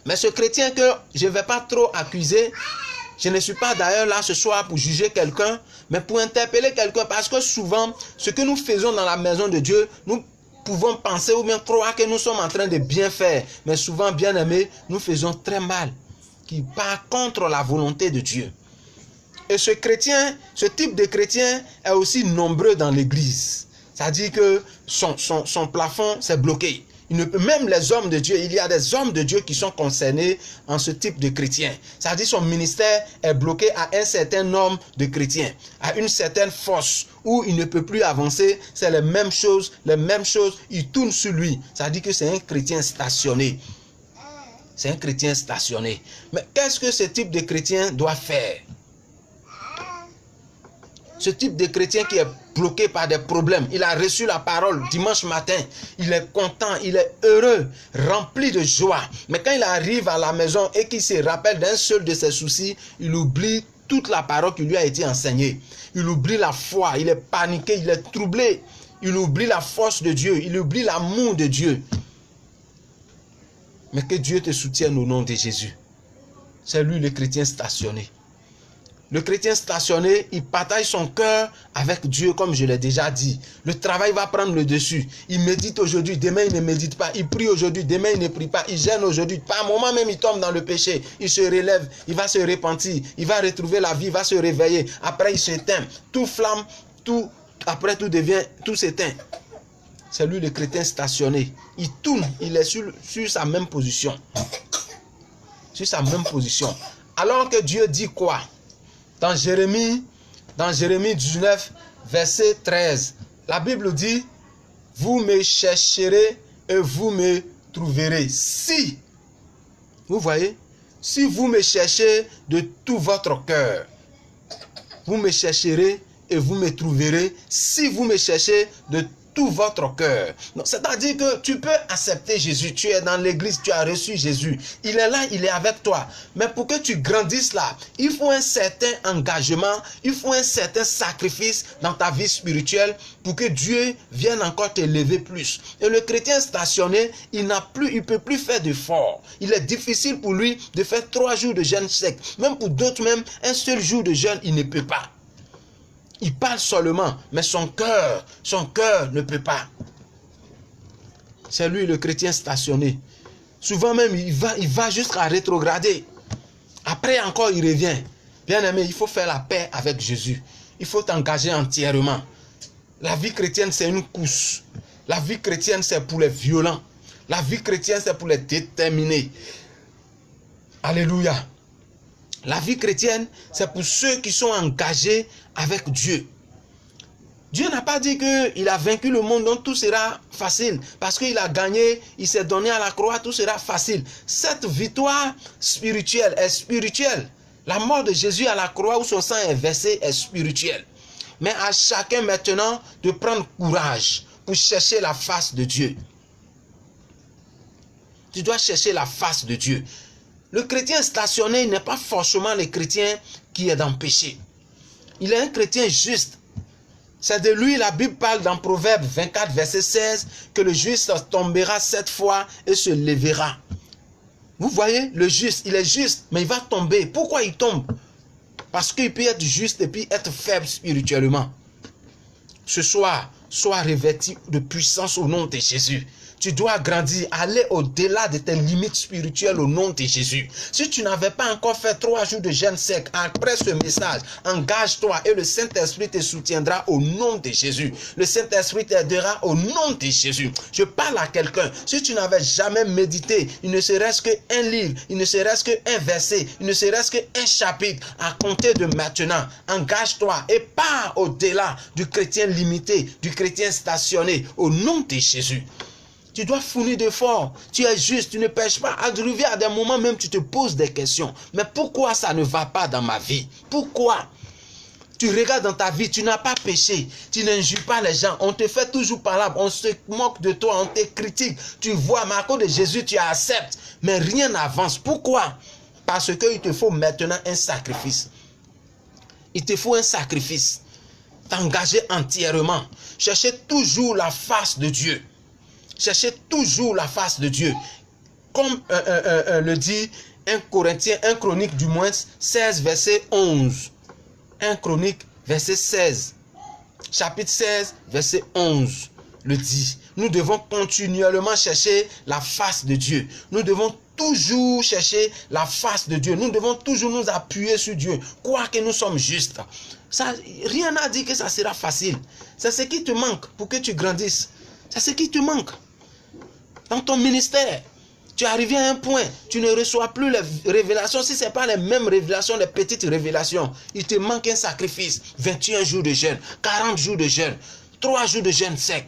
Mais ce chrétien que je ne vais pas trop accuser, je ne suis pas d'ailleurs là ce soir pour juger quelqu'un, mais pour interpeller quelqu'un. Parce que souvent, ce que nous faisons dans la maison de Dieu, nous pouvons penser ou bien croire que nous sommes en train de bien faire. Mais souvent, bien aimés, nous faisons très mal, qui part contre la volonté de Dieu. Et ce type de chrétien est aussi nombreux dans l'église. C'est-à-dire que son plafond s'est bloqué. Même les hommes de Dieu, il y a des hommes de Dieu qui sont concernés en ce type de chrétien. C'est-à-dire son ministère est bloqué à un certain nombre de chrétiens, à une certaine force où il ne peut plus avancer. C'est les mêmes choses, il tourne sur lui. C'est-à-dire que c'est un chrétien stationné. C'est un chrétien stationné. Mais qu'est-ce que ce type de chrétien doit faire? Ce type de chrétien qui est bloqué par des problèmes, il a reçu la parole dimanche matin, il est content, il est heureux, rempli de joie. Mais quand il arrive à la maison et qu'il se rappelle d'un seul de ses soucis, il oublie toute la parole qui lui a été enseignée. Il oublie la foi, il est paniqué, il est troublé. Il oublie la force de Dieu, il oublie l'amour de Dieu. Mais que Dieu te soutienne au nom de Jésus. C'est lui le chrétien stationné. Le chrétien stationné, il partage son cœur avec Dieu, comme je l'ai déjà dit. Le travail va prendre le dessus. Il médite aujourd'hui, demain il ne médite pas. Il prie aujourd'hui, demain il ne prie pas. Il gêne aujourd'hui. Par un moment même, il tombe dans le péché. Il se relève, il va se repentir. Il va retrouver la vie, il va se réveiller. Après, il s'éteint. Tout flamme, après tout s'éteint. C'est lui le chrétien stationné. Il tourne, il est sur sa même position. Sur sa même position. Alors que Dieu dit quoi? Dans Jérémie 19, verset 13, la Bible dit, vous me chercherez et vous me trouverez. Si, vous voyez, si vous me cherchez de tout votre cœur, vous me chercherez et vous me trouverez. Si vous me cherchez de tout votre cœur. C'est-à-dire que tu peux accepter Jésus. Tu es dans l'église, tu as reçu Jésus. Il est là, il est avec toi. Mais pour que tu grandisses là, il faut un certain engagement, il faut un certain sacrifice dans ta vie spirituelle pour que Dieu vienne encore t'élever plus. Et le chrétien stationné, il ne peut plus faire d'efforts. Il est difficile pour lui de faire 3 jours de jeûne sec. Même pour d'autres, même un seul jour de jeûne, il ne peut pas. Il parle seulement, mais son cœur ne peut pas. C'est lui le chrétien stationné. Souvent même, il va jusqu'à rétrograder. Après encore, il revient. Bien aimé, il faut faire la paix avec Jésus. Il faut t'engager entièrement. La vie chrétienne, c'est une course. La vie chrétienne, c'est pour les violents. La vie chrétienne, c'est pour les déterminés. Alléluia. La vie chrétienne, c'est pour ceux qui sont engagés avec Dieu. Dieu n'a pas dit qu'il a vaincu le monde, donc tout sera facile. Parce qu'il a gagné, il s'est donné à la croix, tout sera facile. Cette victoire spirituelle est spirituelle. La mort de Jésus à la croix où son sang est versé est spirituelle. Mais à chacun maintenant de prendre courage pour chercher la face de Dieu. Tu dois chercher la face de Dieu. Le chrétien stationné n'est pas forcément le chrétien qui est dans le péché. Il est un chrétien juste. C'est de lui la Bible parle dans Proverbe 24, verset 16, que le juste tombera 7 fois et se lèvera. Vous voyez, le juste, il est juste, mais il va tomber. Pourquoi il tombe? Parce qu'il peut être juste et puis être faible spirituellement. Ce soir, sois revêtu de puissance au nom de Jésus. Tu dois grandir, aller au-delà de tes limites spirituelles au nom de Jésus. Si tu n'avais pas encore fait 3 jours de jeûne sec, après ce message, engage-toi et le Saint-Esprit te soutiendra au nom de Jésus. Le Saint-Esprit t'aidera au nom de Jésus. Je parle à quelqu'un. Si tu n'avais jamais médité, il ne serait-ce qu'un livre, il ne serait-ce qu'un verset, il ne serait-ce qu'un chapitre, à compter de maintenant, engage-toi et pars au-delà du chrétien limité, du chrétien stationné, au nom de Jésus. Tu dois fournir d'efforts. Tu es juste, tu ne pêches pas. Arrivé à des moments même, tu te poses des questions. Mais pourquoi ça ne va pas dans ma vie? Pourquoi? Tu regardes dans ta vie, tu n'as pas péché. Tu n'injures pas les gens. On te fait toujours parler. On se moque de toi, on te critique. Tu vois, mais à cause de Jésus, tu acceptes. Mais rien n'avance. Pourquoi? Parce qu'il te faut maintenant un sacrifice. Il te faut un sacrifice. T'engager entièrement. Chercher toujours la face de Dieu. Cherchez toujours la face de Dieu. Comme le dit 1 Corinthiens, 1 Chronique du moins 16, verset 11. 1 Chronique, verset 16. Chapitre 16, verset 11 le dit. Nous devons continuellement chercher la face de Dieu. Nous devons toujours chercher la face de Dieu. Nous devons toujours nous appuyer sur Dieu. Quoique nous sommes justes. Ça, rien n'a dit que ça sera facile. C'est ce qui te manque pour que tu grandisses. C'est ce qui te manque. Dans ton ministère, tu es arrivé à un point, tu ne reçois plus les révélations. Si ce n'est pas les mêmes révélations, les petites révélations, il te manque un sacrifice. 21 jours de jeûne, 40 jours de jeûne, 3 jours de jeûne sec.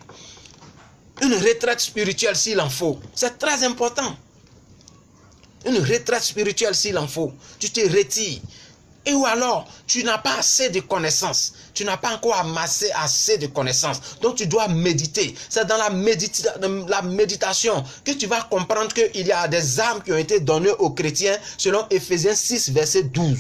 Une retraite spirituelle s'il en faut. C'est très important. Une retraite spirituelle s'il en faut. Tu te retires. Et ou alors, tu n'as pas assez de connaissances. Tu n'as pas encore amassé assez de connaissances. Donc, tu dois méditer. C'est dans la méditation que tu vas comprendre qu'il y a des armes qui ont été données aux chrétiens selon Éphésiens 6, verset 12.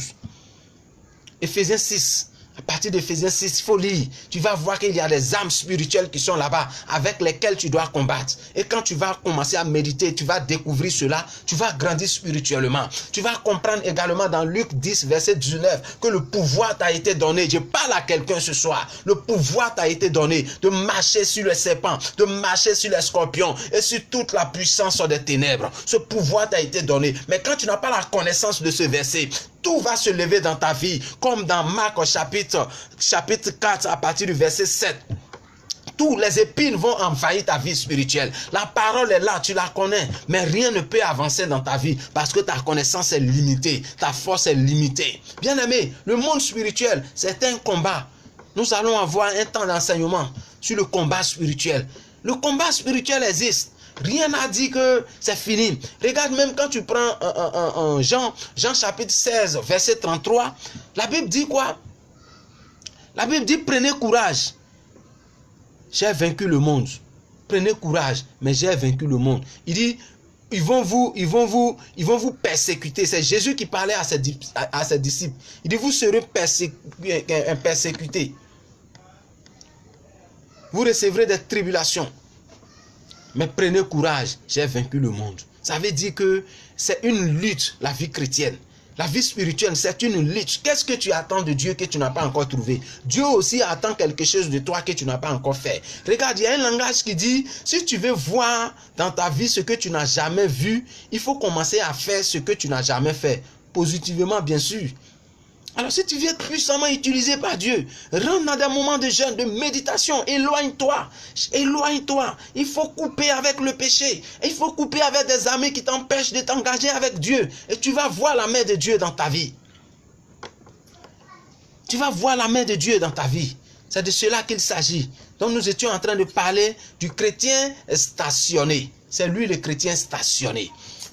Éphésiens 6. À partir d'Éphésiens 6, il faut lire. Tu vas voir qu'il y a des armes spirituelles qui sont là-bas, avec lesquelles tu dois combattre. Et quand tu vas commencer à méditer, tu vas découvrir cela, tu vas grandir spirituellement. Tu vas comprendre également dans Luc 10, verset 19, que le pouvoir t'a été donné. Je parle à quelqu'un ce soir. Le pouvoir t'a été donné de marcher sur les serpents, de marcher sur les scorpions et sur toute la puissance des ténèbres. Ce pouvoir t'a été donné. Mais quand tu n'as pas la connaissance de ce verset, tout va se lever dans ta vie, comme dans Marc chapitre 4 à partir du verset 7. Tous les épines vont envahir ta vie spirituelle. La parole est là, tu la connais, mais rien ne peut avancer dans ta vie parce que ta connaissance est limitée, ta force est limitée. Bien aimé, le monde spirituel, c'est un combat. Nous allons avoir un temps d'enseignement sur le combat spirituel. Le combat spirituel existe. Rien n'a dit que c'est fini. Regarde même quand tu prends Jean chapitre 16, verset 33, la Bible dit quoi? La Bible dit prenez courage. j'ai vaincu le monde. Prenez courage, mais j'ai vaincu le monde. Il dit, ils vont vous persécuter. C'est Jésus qui parlait à ses disciples. Il dit, vous serez persécutés. Vous recevrez des tribulations. Mais prenez courage, j'ai vaincu le monde. Ça veut dire que c'est une lutte, la vie chrétienne. La vie spirituelle, c'est une lutte. Qu'est-ce que tu attends de Dieu que tu n'as pas encore trouvé? Dieu aussi attend quelque chose de toi que tu n'as pas encore fait. Regarde, il y a un langage qui dit, si tu veux voir dans ta vie ce que tu n'as jamais vu, il faut commencer à faire ce que tu n'as jamais fait. Positivement, bien sûr. Alors, si tu veux être puissamment utilisé par Dieu, rentre dans des moments de jeûne, de méditation, éloigne-toi, éloigne-toi. Il faut couper avec le péché. Il faut couper avec des amis qui t'empêchent de t'engager avec Dieu. Et tu vas voir la main de Dieu dans ta vie. Tu vas voir la main de Dieu dans ta vie. C'est de cela qu'il s'agit. Donc, nous étions en train de parler du chrétien stationné. C'est lui le chrétien stationné.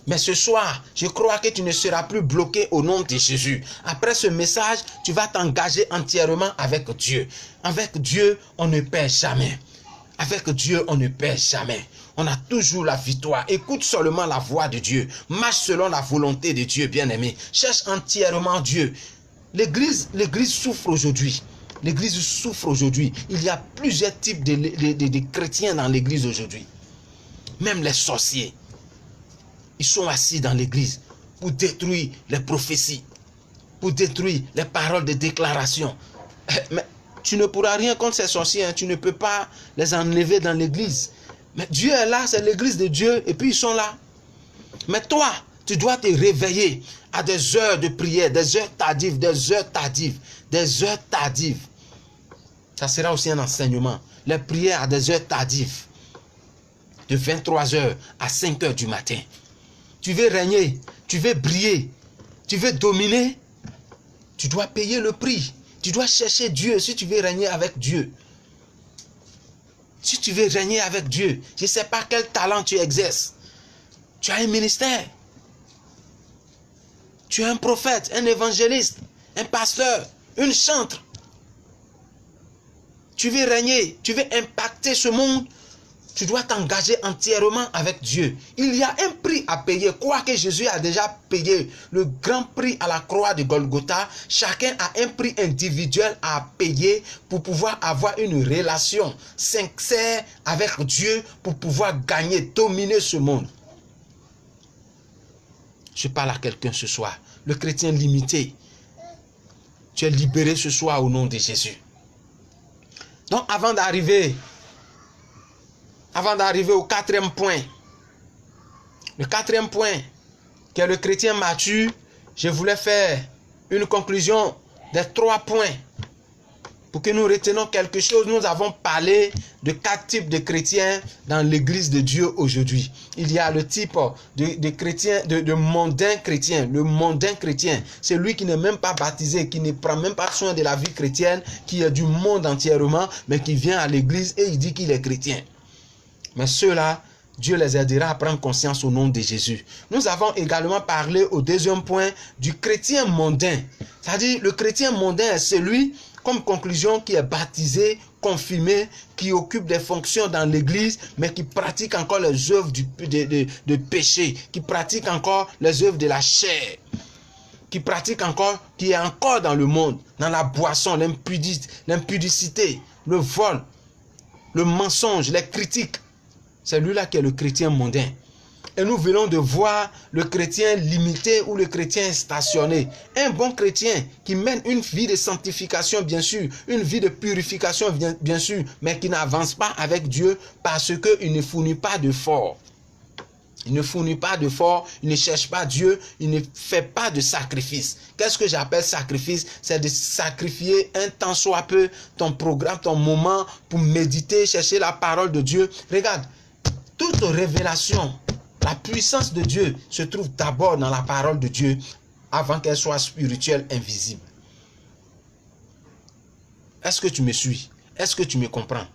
Mais ce soir, je crois que tu ne seras plus bloqué au nom de Jésus. Après ce message, tu vas t'engager entièrement avec Dieu. Avec Dieu, on ne perd jamais. Avec Dieu, on ne perd jamais. On a toujours la victoire. Écoute seulement la voix de Dieu. Marche selon la volonté de Dieu, bien-aimé. Cherche entièrement Dieu. L'Église souffre aujourd'hui. L'Église souffre aujourd'hui. Il y a plusieurs types de chrétiens dans l'Église aujourd'hui. Même les sorciers. Ils sont assis dans l'église pour détruire les prophéties, pour détruire les paroles de déclaration. Mais tu ne pourras rien contre ces sorciers, hein. Tu ne peux pas les enlever dans l'église. Mais Dieu est là, c'est l'église de Dieu, et puis ils sont là. Mais toi, tu dois te réveiller à des heures de prière, des heures tardives, des heures tardives, des heures tardives. Ça sera aussi un enseignement. Les prières à des heures tardives, de 23h à 5h du matin. Tu veux régner, tu veux briller, tu veux dominer, tu dois payer le prix. Tu dois chercher Dieu si tu veux régner avec Dieu. Si tu veux régner avec Dieu, je ne sais pas quel talent tu exerces. Tu as un ministère. Tu es un prophète, un évangéliste, un pasteur, une chantre. Tu veux régner, tu veux impacter ce monde. Tu dois t'engager entièrement avec Dieu. Il y a un prix à payer. Quoique Jésus a déjà payé le grand prix à la croix de Golgotha, chacun a un prix individuel à payer pour pouvoir avoir une relation sincère avec Dieu, pour pouvoir gagner, dominer ce monde. Je parle à quelqu'un ce soir. Le chrétien limité. Tu es libéré ce soir au nom de Jésus. Donc avant d'arriver au quatrième point, le quatrième point, qui est le chrétien mature, je voulais faire une conclusion des 3 points. Pour que nous retenions quelque chose, nous avons parlé de 4 types de chrétiens dans l'église de Dieu aujourd'hui. Il y a le type de chrétien, de mondain chrétien. Le mondain chrétien, c'est lui qui n'est même pas baptisé, qui ne prend même pas soin de la vie chrétienne, qui est du monde entièrement, mais qui vient à l'église et il dit qu'il est chrétien. Mais ceux-là, Dieu les aidera à prendre conscience au nom de Jésus. Nous avons également parlé au deuxième point du chrétien mondain. C'est-à-dire le chrétien mondain est celui, comme conclusion, qui est baptisé, confirmé, qui occupe des fonctions dans l'église, mais qui pratique encore les œuvres de péché, qui pratique encore les œuvres de la chair, qui pratique encore, qui est encore dans le monde, dans la boisson, l'impudicité, le vol, le mensonge, les critiques. C'est lui-là qui est le chrétien mondain. Et nous venons de voir le chrétien limité ou le chrétien stationné. Un bon chrétien qui mène une vie de sanctification, bien sûr, une vie de purification, bien sûr, mais qui n'avance pas avec Dieu parce qu'il ne fournit pas d'effort. Il ne fournit pas d'effort, il ne cherche pas Dieu, il ne fait pas de sacrifice. Qu'est-ce que j'appelle sacrifice? C'est de sacrifier un temps soit peu ton programme, ton moment pour méditer, chercher la parole de Dieu. Regarde, toute révélation, la puissance de Dieu se trouve d'abord dans la parole de Dieu avant qu'elle soit spirituelle, invisible. Est-ce que tu me suis? Est-ce que tu me comprends?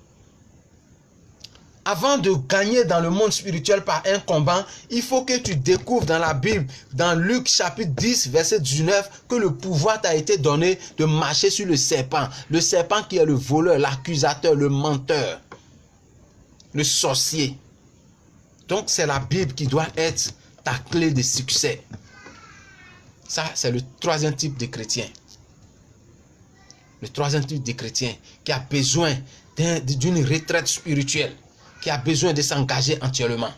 Avant de gagner dans le monde spirituel par un combat, il faut que tu découvres dans la Bible, dans Luc chapitre 10, verset 19, que le pouvoir t'a été donné de marcher sur le serpent. Le serpent qui est le voleur, l'accusateur, le menteur. le sorcier. Donc c'est la Bible qui doit être ta clé de succès. Ça, c'est le troisième type de chrétien. Le troisième type de chrétien qui a besoin d'une retraite spirituelle, qui a besoin de s'engager entièrement.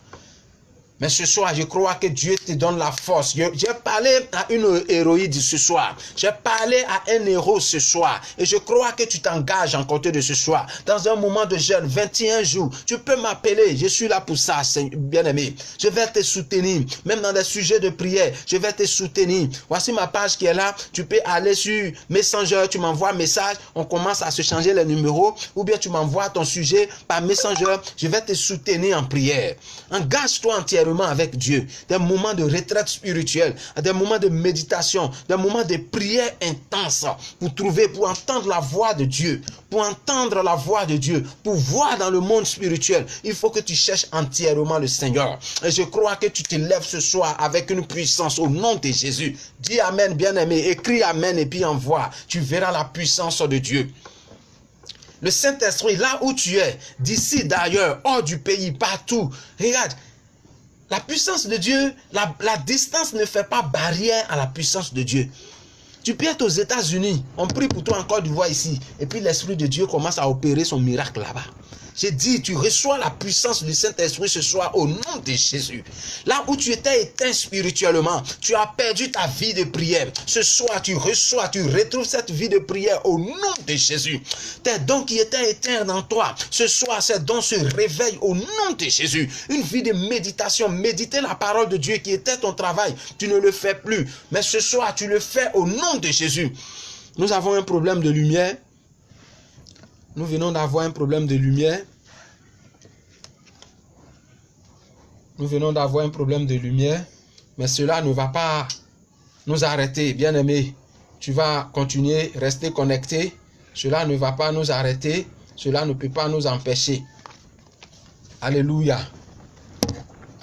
Mais ce soir, je crois que Dieu te donne la force. J'ai parlé à une héroïde ce soir. J'ai parlé à un héros ce soir. Et je crois que tu t'engages en côté de ce soir. Dans un moment de jeûne, 21 jours, tu peux m'appeler. Je suis là pour ça, bien-aimé. Je vais te soutenir. Même dans des sujets de prière, je vais te soutenir. Voici ma page qui est là. Tu peux aller sur Messenger, tu m'envoies un message. On commence à se changer les numéros. Ou bien tu m'envoies ton sujet par Messenger. Je vais te soutenir en prière. Engage-toi entièrement avec Dieu, des moments de retraite spirituelle, des moments de méditation, des moments de prière intense pour entendre la voix de Dieu, pour entendre la voix de Dieu, pour voir dans le monde spirituel. Il faut que tu cherches entièrement le Seigneur. Et je crois que tu te lèves ce soir avec une puissance au nom de Jésus. Dis Amen, bien-aimé, écris Amen et puis envoie. Tu verras la puissance de Dieu. Le Saint-Esprit, là où tu es, d'ici, d'ailleurs, hors du pays, partout, regarde, la puissance de Dieu, la distance ne fait pas barrière à la puissance de Dieu. Tu peux être aux États-Unis, on prie pour toi en Côte d'Ivoire ici, et puis l'Esprit de Dieu commence à opérer son miracle là-bas. J'ai dit, tu reçois la puissance du Saint-Esprit ce soir au nom de Jésus. Là où tu étais éteint spirituellement, tu as perdu ta vie de prière. Ce soir, tu retrouves cette vie de prière au nom de Jésus. Tes dons qui étaient éteints dans toi, ce soir, ces dons se réveillent au nom de Jésus. Une vie de méditation, méditer la parole de Dieu qui était ton travail, tu ne le fais plus. Mais ce soir, tu le fais au nom de Jésus. Nous avons un problème de lumière. Nous venons d'avoir un problème de lumière. Nous venons d'avoir un problème de lumière. Mais cela ne va pas nous arrêter. Bien-aimé, tu vas continuer, rester connecté. Cela ne va pas nous arrêter. Cela ne peut pas nous empêcher. Alléluia.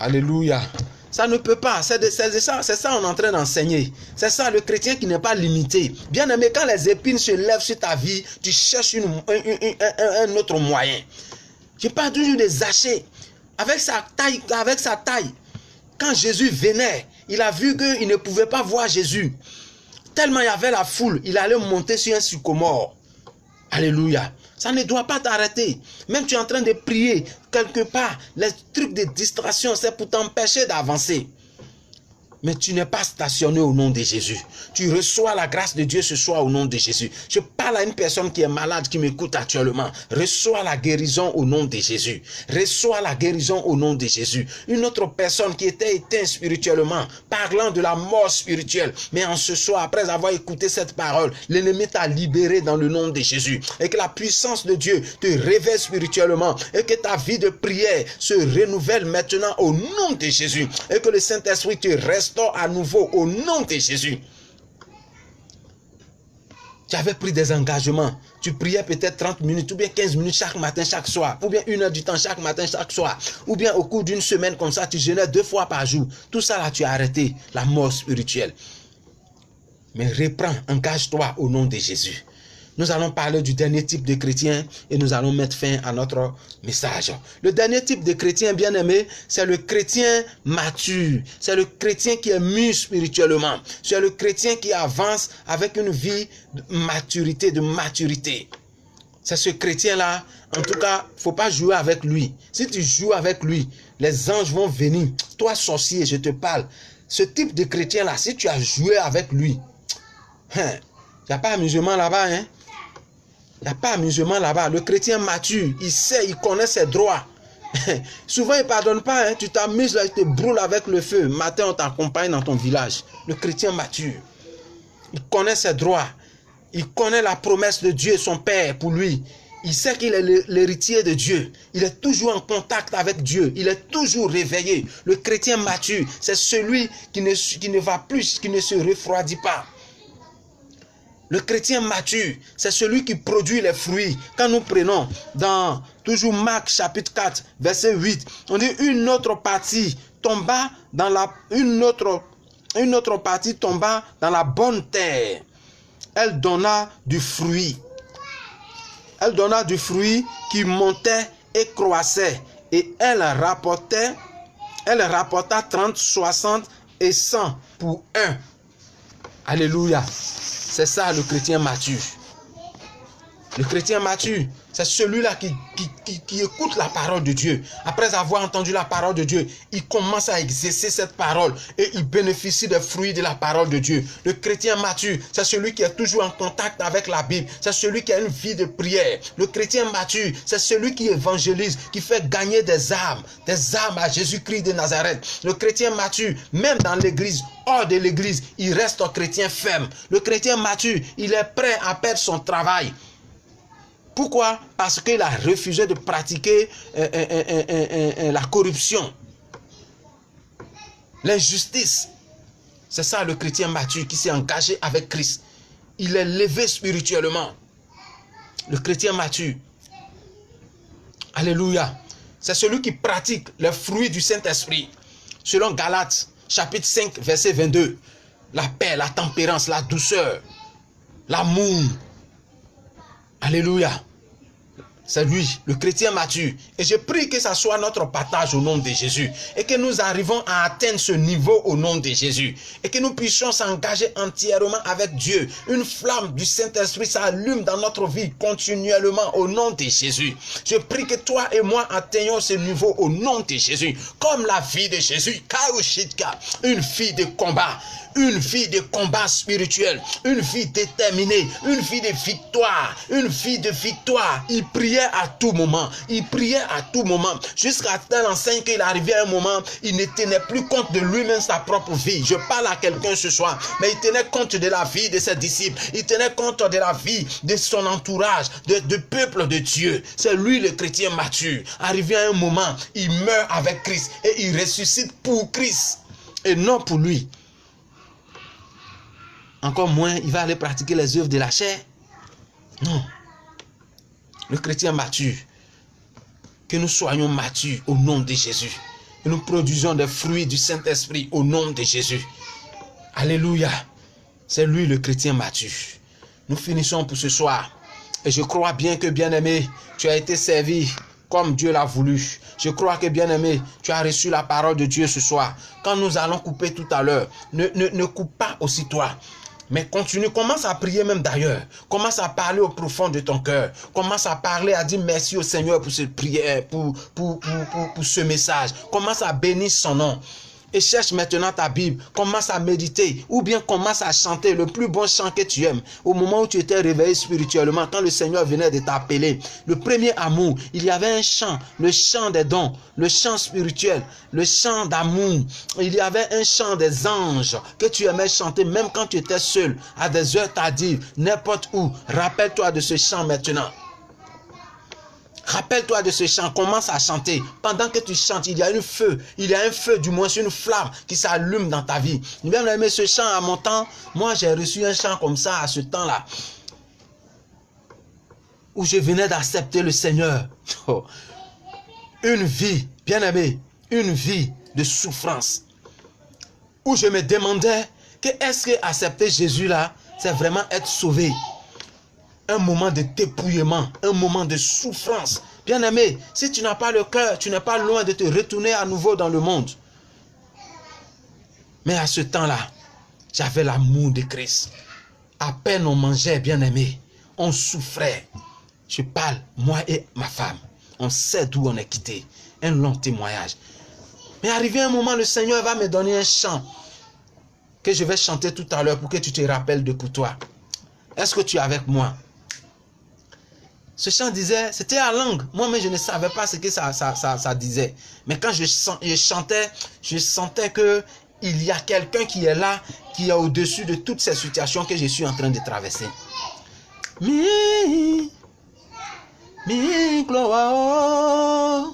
Alléluia. Ça ne peut pas. C'est ça on est en train d'enseigner. C'est ça le chrétien qui n'est pas limité. Bien aimé, quand les épines se lèvent sur ta vie, tu cherches un autre moyen. Je parle toujours des Zachée. Avec sa taille. Quand Jésus venait, il a vu qu'il ne pouvait pas voir Jésus. Tellement il y avait la foule, il allait monter sur un sycomore. Alléluia. Ça ne doit pas t'arrêter. Même tu es en train de prier, quelque part, les trucs de distraction, c'est pour t'empêcher d'avancer. Mais tu n'es pas stationné au nom de Jésus. Tu reçois la grâce de Dieu ce soir au nom de Jésus. Je parle à une personne qui est malade, qui m'écoute actuellement. Reçois la guérison au nom de Jésus. Reçois la guérison au nom de Jésus. Une autre personne qui était éteinte spirituellement, parlant de la mort spirituelle. Mais en ce soir, après avoir écouté cette parole, l'ennemi t'a libéré dans le nom de Jésus. Et que la puissance de Dieu te réveille spirituellement. Et que ta vie de prière se renouvelle maintenant au nom de Jésus. Et que le Saint-Esprit te restaure à nouveau au nom de Jésus. Tu avais pris des engagements. Tu priais peut-être 30 minutes ou bien 15 minutes chaque matin, chaque soir. Ou bien 1 heure du temps chaque matin, chaque soir. Ou bien au cours d'une semaine comme ça, tu jeûnais 2 fois par jour. Tout ça là, tu as arrêté la mort spirituelle. Mais reprends, engage-toi au nom de Jésus. Nous allons parler du dernier type de chrétien et nous allons mettre fin à notre message. Le dernier type de chrétien, bien aimé, c'est le chrétien mature. C'est le chrétien qui est mûr spirituellement. C'est le chrétien qui avance avec une vie de maturité. C'est ce chrétien-là, en tout cas, il ne faut pas jouer avec lui. Si tu joues avec lui, les anges vont venir. Toi, sorcier, je te parle. Ce type de chrétien-là, si tu as joué avec lui, il n'y a pas amusement là-bas, hein? Il n'y a pas amusement là-bas. Le chrétien mature, il sait, il connaît ses droits. Souvent, il ne pardonne pas. Hein? Tu t'amuses là, il te brûle avec le feu. Matin, on t'accompagne dans ton village. Le chrétien mature, il connaît ses droits. Il connaît la promesse de Dieu, son Père, pour lui. Il sait qu'il est l'héritier de Dieu. Il est toujours en contact avec Dieu. Il est toujours réveillé. Le chrétien mature, c'est celui qui ne va plus, qui ne se refroidit pas. Le chrétien mature, c'est celui qui produit les fruits. Quand nous prenons dans toujours Marc chapitre 4, verset 8, on dit une autre partie tomba dans la bonne terre. Elle donna du fruit. Elle donna du fruit qui montait et croissait Et elle rapporta 30, 60 et 100 pour un. Alléluia. C'est ça le chrétien mature. Le chrétien mature, c'est celui-là qui écoute la parole de Dieu. Après avoir entendu la parole de Dieu, il commence à exercer cette parole et il bénéficie des fruits de la parole de Dieu. Le chrétien mature, c'est celui qui est toujours en contact avec la Bible. C'est celui qui a une vie de prière. Le chrétien mature, c'est celui qui évangélise, qui fait gagner des âmes à Jésus-Christ de Nazareth. Le chrétien mature, même dans l'église, hors de l'église, il reste un chrétien ferme. Le chrétien mature, il est prêt à perdre son travail. Pourquoi? Parce qu'il a refusé de pratiquer la corruption, l'injustice. C'est ça le chrétien mature qui s'est engagé avec Christ. Il est levé spirituellement. Le chrétien mature. Alléluia. C'est celui qui pratique les fruits du Saint-Esprit. Selon Galates, chapitre 5, verset 22. La paix, la tempérance, la douceur, l'amour. Alléluia. C'est lui, le chrétien mature. Et je prie que ça soit notre partage au nom de Jésus. Et que nous arrivons à atteindre ce niveau au nom de Jésus. Et que nous puissions s'engager entièrement avec Dieu. Une flamme du Saint-Esprit s'allume dans notre vie continuellement au nom de Jésus. Je prie que toi et moi atteignons ce niveau au nom de Jésus. Comme la vie de Jésus. Une vie de combat. Une vie de combat spirituel, une vie déterminée, une vie de victoire, une vie de victoire. Il priait à tout moment, jusqu'à tel enseigne qu'il arrivait à un moment, il ne tenait plus compte de lui-même sa propre vie. Je parle à quelqu'un ce soir, mais il tenait compte de la vie de ses disciples, il tenait compte de la vie de son entourage, de peuple de Dieu. C'est lui le chrétien mature. Arrivé à un moment, il meurt avec Christ et il ressuscite pour Christ et non pour lui. Encore moins, il va aller pratiquer les œuvres de la chair. Non. Le chrétien mature. Que nous soyons matures au nom de Jésus. Que nous produisons des fruits du Saint-Esprit au nom de Jésus. Alléluia. C'est lui le chrétien mature. Nous finissons pour ce soir. Et je crois bien que, bien-aimé, tu as été servi comme Dieu l'a voulu. Je crois que, bien-aimé, tu as reçu la parole de Dieu ce soir. Quand nous allons couper tout à l'heure, ne coupe pas aussi toi. Mais continue, commence à prier même d'ailleurs. Commence à parler au profond de ton cœur. Commence à parler, à dire merci au Seigneur pour cette prière, pour ce message. Commence à bénir son nom. Et cherche maintenant ta Bible, commence à méditer ou bien commence à chanter le plus bon chant que tu aimes. Au moment où tu étais réveillé spirituellement, quand le Seigneur venait de t'appeler, le premier amour, il y avait un chant, le chant des dons, le chant spirituel, le chant d'amour. Il y avait un chant des anges que tu aimais chanter même quand tu étais seul, à des heures tardives, n'importe où. Rappelle-toi de ce chant maintenant. Rappelle-toi de ce chant, commence à chanter. Pendant que tu chantes, il y a un feu, du moins une flamme qui s'allume dans ta vie. Bien aimé, ce chant à mon temps, moi j'ai reçu un chant comme ça à ce temps-là, où je venais d'accepter le Seigneur. Oh. Une vie, bien aimé, une vie de souffrance, où je me demandais que est-ce que accepter Jésus là, c'est vraiment être sauvé. Un moment de dépouillement, un moment de souffrance. Bien-aimé, si tu n'as pas le cœur, tu n'es pas loin de te retourner à nouveau dans le monde. Mais à ce temps-là, j'avais l'amour de Christ. À peine on mangeait, bien-aimé, on souffrait. Je parle, moi et ma femme. On sait d'où on est quitté. Un long témoignage. Mais arrivé un moment, le Seigneur va me donner un chant que je vais chanter tout à l'heure pour que tu te rappelles de pour toi. Est-ce que tu es avec moi? Ce chant disait, c'était à langue. Moi-même, je ne savais pas ce que ça disait. Mais quand je chantais, je sentais que il y a quelqu'un qui est là, qui est au-dessus de toutes ces situations que je suis en train de traverser. Mi cloa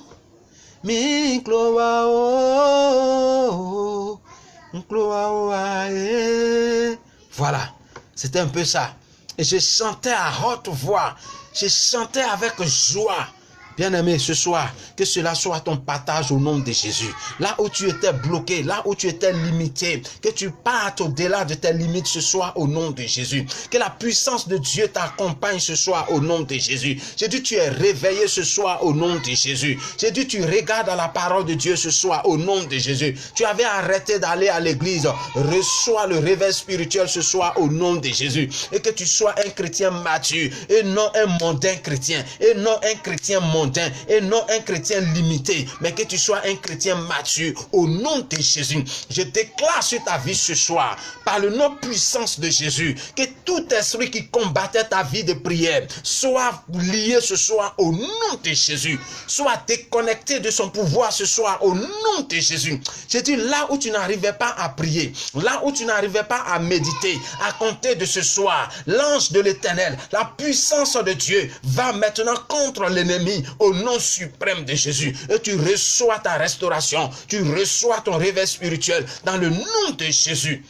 Voilà, c'était un peu ça. Et je chantais à haute voix. Je chantais avec joie. Bien-aimé, ce soir, que cela soit ton partage au nom de Jésus. Là où tu étais bloqué, là où tu étais limité, que tu partes au-delà de tes limites ce soir au nom de Jésus. Que la puissance de Dieu t'accompagne ce soir au nom de Jésus. J'ai dit, tu es réveillé ce soir au nom de Jésus. J'ai dit, tu regardes à la parole de Dieu ce soir au nom de Jésus. Tu avais arrêté d'aller à l'église. Reçois le réveil spirituel ce soir au nom de Jésus. Et que tu sois un chrétien mature et non un mondain chrétien. Et non un chrétien mondain. Et non un chrétien limité, mais que tu sois un chrétien mature au nom de Jésus. Je déclare sur ta vie ce soir, par le nom puissance de Jésus, que tout esprit qui combattait ta vie de prière soit lié ce soir au nom de Jésus, soit déconnecté de son pouvoir ce soir au nom de Jésus. J'ai dit, là où tu n'arrivais pas à prier, là où tu n'arrivais pas à méditer, à compter de ce soir, l'ange de l'Éternel, la puissance de Dieu va maintenant contre l'ennemi au nom suprême de Jésus. Et tu reçois ta restauration, tu reçois ton réveil spirituel dans le nom de Jésus.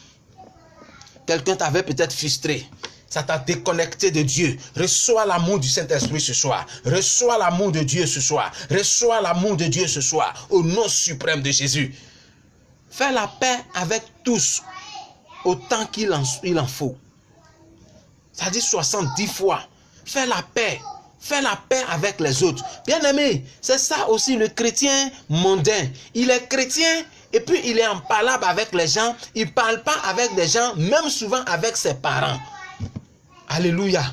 Quelqu'un t'avait peut-être frustré. Ça t'a déconnecté de Dieu. Reçois l'amour du Saint-Esprit ce soir. Reçois l'amour de Dieu ce soir. Reçois l'amour de Dieu ce soir au nom suprême de Jésus. Fais la paix avec tous autant qu'il en faut. Ça dit 70 fois. Fais la paix. Fais la paix avec les autres. Bien-aimé, c'est ça aussi le chrétien mondain. Il est chrétien et puis il est en palabre avec les gens. Il ne parle pas avec des gens, même souvent avec ses parents. Alléluia.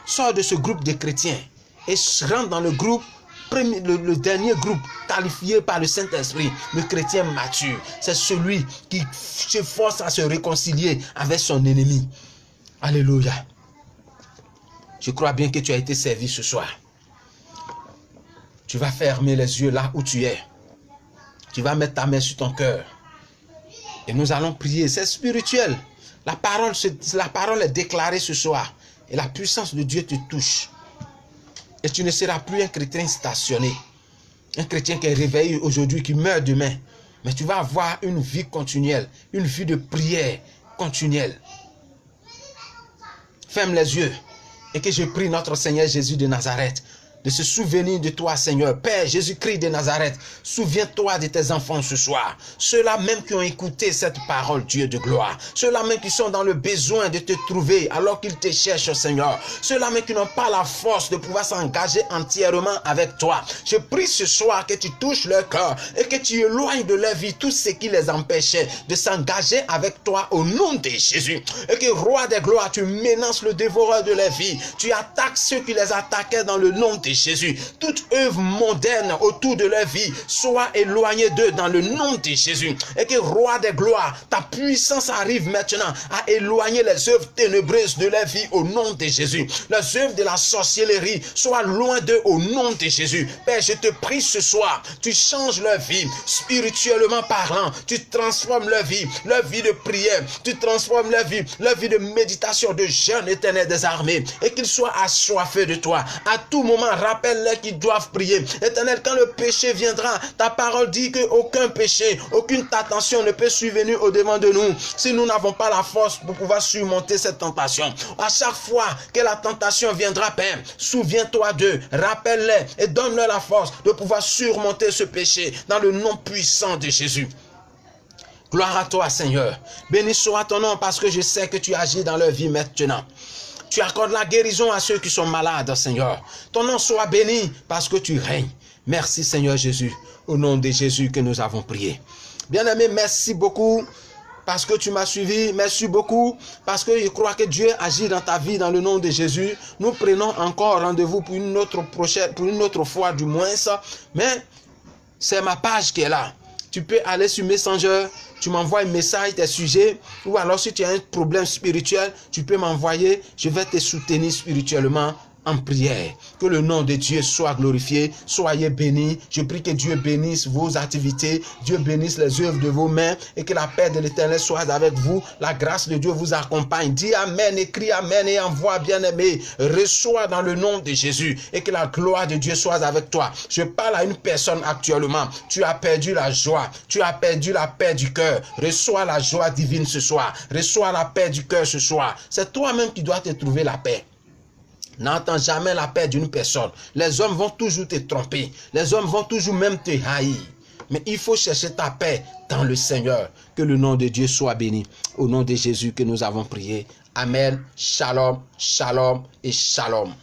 Sors de ce groupe de chrétiens et rentre dans le groupe, le dernier groupe qualifié par le Saint-Esprit, le chrétien mature. C'est celui qui s'efforce à se réconcilier avec son ennemi. Alléluia. Je crois bien que tu as été servi ce soir. Tu vas fermer les yeux là où tu es. Tu vas mettre ta main sur ton cœur. Et nous allons prier. C'est spirituel. La parole est déclarée ce soir. Et la puissance de Dieu te touche. Et tu ne seras plus un chrétien stationné. Un chrétien qui est réveillé aujourd'hui, qui meurt demain. Mais tu vas avoir une vie continuelle. Une vie de prière continuelle. Ferme les yeux. Et que je prie notre Seigneur Jésus de Nazareth de se souvenir de toi, Seigneur. Père Jésus-Christ de Nazareth, souviens-toi de tes enfants ce soir. Ceux-là même qui ont écouté cette parole, Dieu de gloire. Ceux-là même qui sont dans le besoin de te trouver alors qu'ils te cherchent, Seigneur. Ceux-là même qui n'ont pas la force de pouvoir s'engager entièrement avec toi. Je prie ce soir que tu touches leur cœur et que tu éloignes de leur vie tout ce qui les empêchait de s'engager avec toi au nom de Jésus. Et que, Roi des gloires, tu menaces le dévoreur de leur vie. Tu attaques ceux qui les attaquaient dans le nom de Jésus. Toute œuvre mondaine autour de leur vie soit éloignée d'eux dans le nom de Jésus. Et que, Roi des gloires, ta puissance arrive maintenant à éloigner les œuvres ténébreuses de leur vie au nom de Jésus. Les œuvres de la sorcellerie soient loin d'eux au nom de Jésus. Père, je te prie ce soir, tu changes leur vie, spirituellement parlant, tu transformes leur vie de prière, tu transformes leur vie de méditation, de jeûne éternel des armées, et qu'ils soient assoiffés de toi. À tout moment, rappelle-les qu'ils doivent prier. Éternel, quand le péché viendra, ta parole dit qu'aucun péché, aucune tentation ne peut survenir au-devant de nous si nous n'avons pas la force pour pouvoir surmonter cette tentation. À chaque fois que la tentation viendra, Père, souviens-toi d'eux, rappelle-les et donne-leur la force de pouvoir surmonter ce péché dans le nom puissant de Jésus. Gloire à toi, Seigneur. Béni soit ton nom parce que je sais que tu agis dans leur vie maintenant. Tu accordes la guérison à ceux qui sont malades, Seigneur. Ton nom soit béni parce que tu règnes. Merci, Seigneur Jésus. Au nom de Jésus que nous avons prié. Bien-aimé, merci beaucoup parce que tu m'as suivi. Merci beaucoup parce que je crois que Dieu agit dans ta vie dans le nom de Jésus. Nous prenons encore rendez-vous pour une autre fois du moins. Mais c'est ma page qui est là. Tu peux aller sur Messenger, tu m'envoies un message, tes sujets, ou alors si tu as un problème spirituel, tu peux m'envoyer, je vais te soutenir spirituellement en prière. Que le nom de Dieu soit glorifié, soyez bénis. Je prie que Dieu bénisse vos activités, Dieu bénisse les œuvres de vos mains et que la paix de l'Éternel soit avec vous. La grâce de Dieu vous accompagne. Dis Amen, écris Amen et envoie bien-aimé. Reçois dans le nom de Jésus et que la gloire de Dieu soit avec toi. Je parle à une personne actuellement. Tu as perdu la joie, tu as perdu la paix du cœur. Reçois la joie divine ce soir. Reçois la paix du cœur ce soir. C'est toi-même qui dois te trouver la paix. N'entends jamais la paix d'une personne. Les hommes vont toujours te tromper. Les hommes vont toujours même te haïr. Mais il faut chercher ta paix dans le Seigneur. Que le nom de Dieu soit béni. Au nom de Jésus que nous avons prié. Amen. Shalom, shalom et shalom.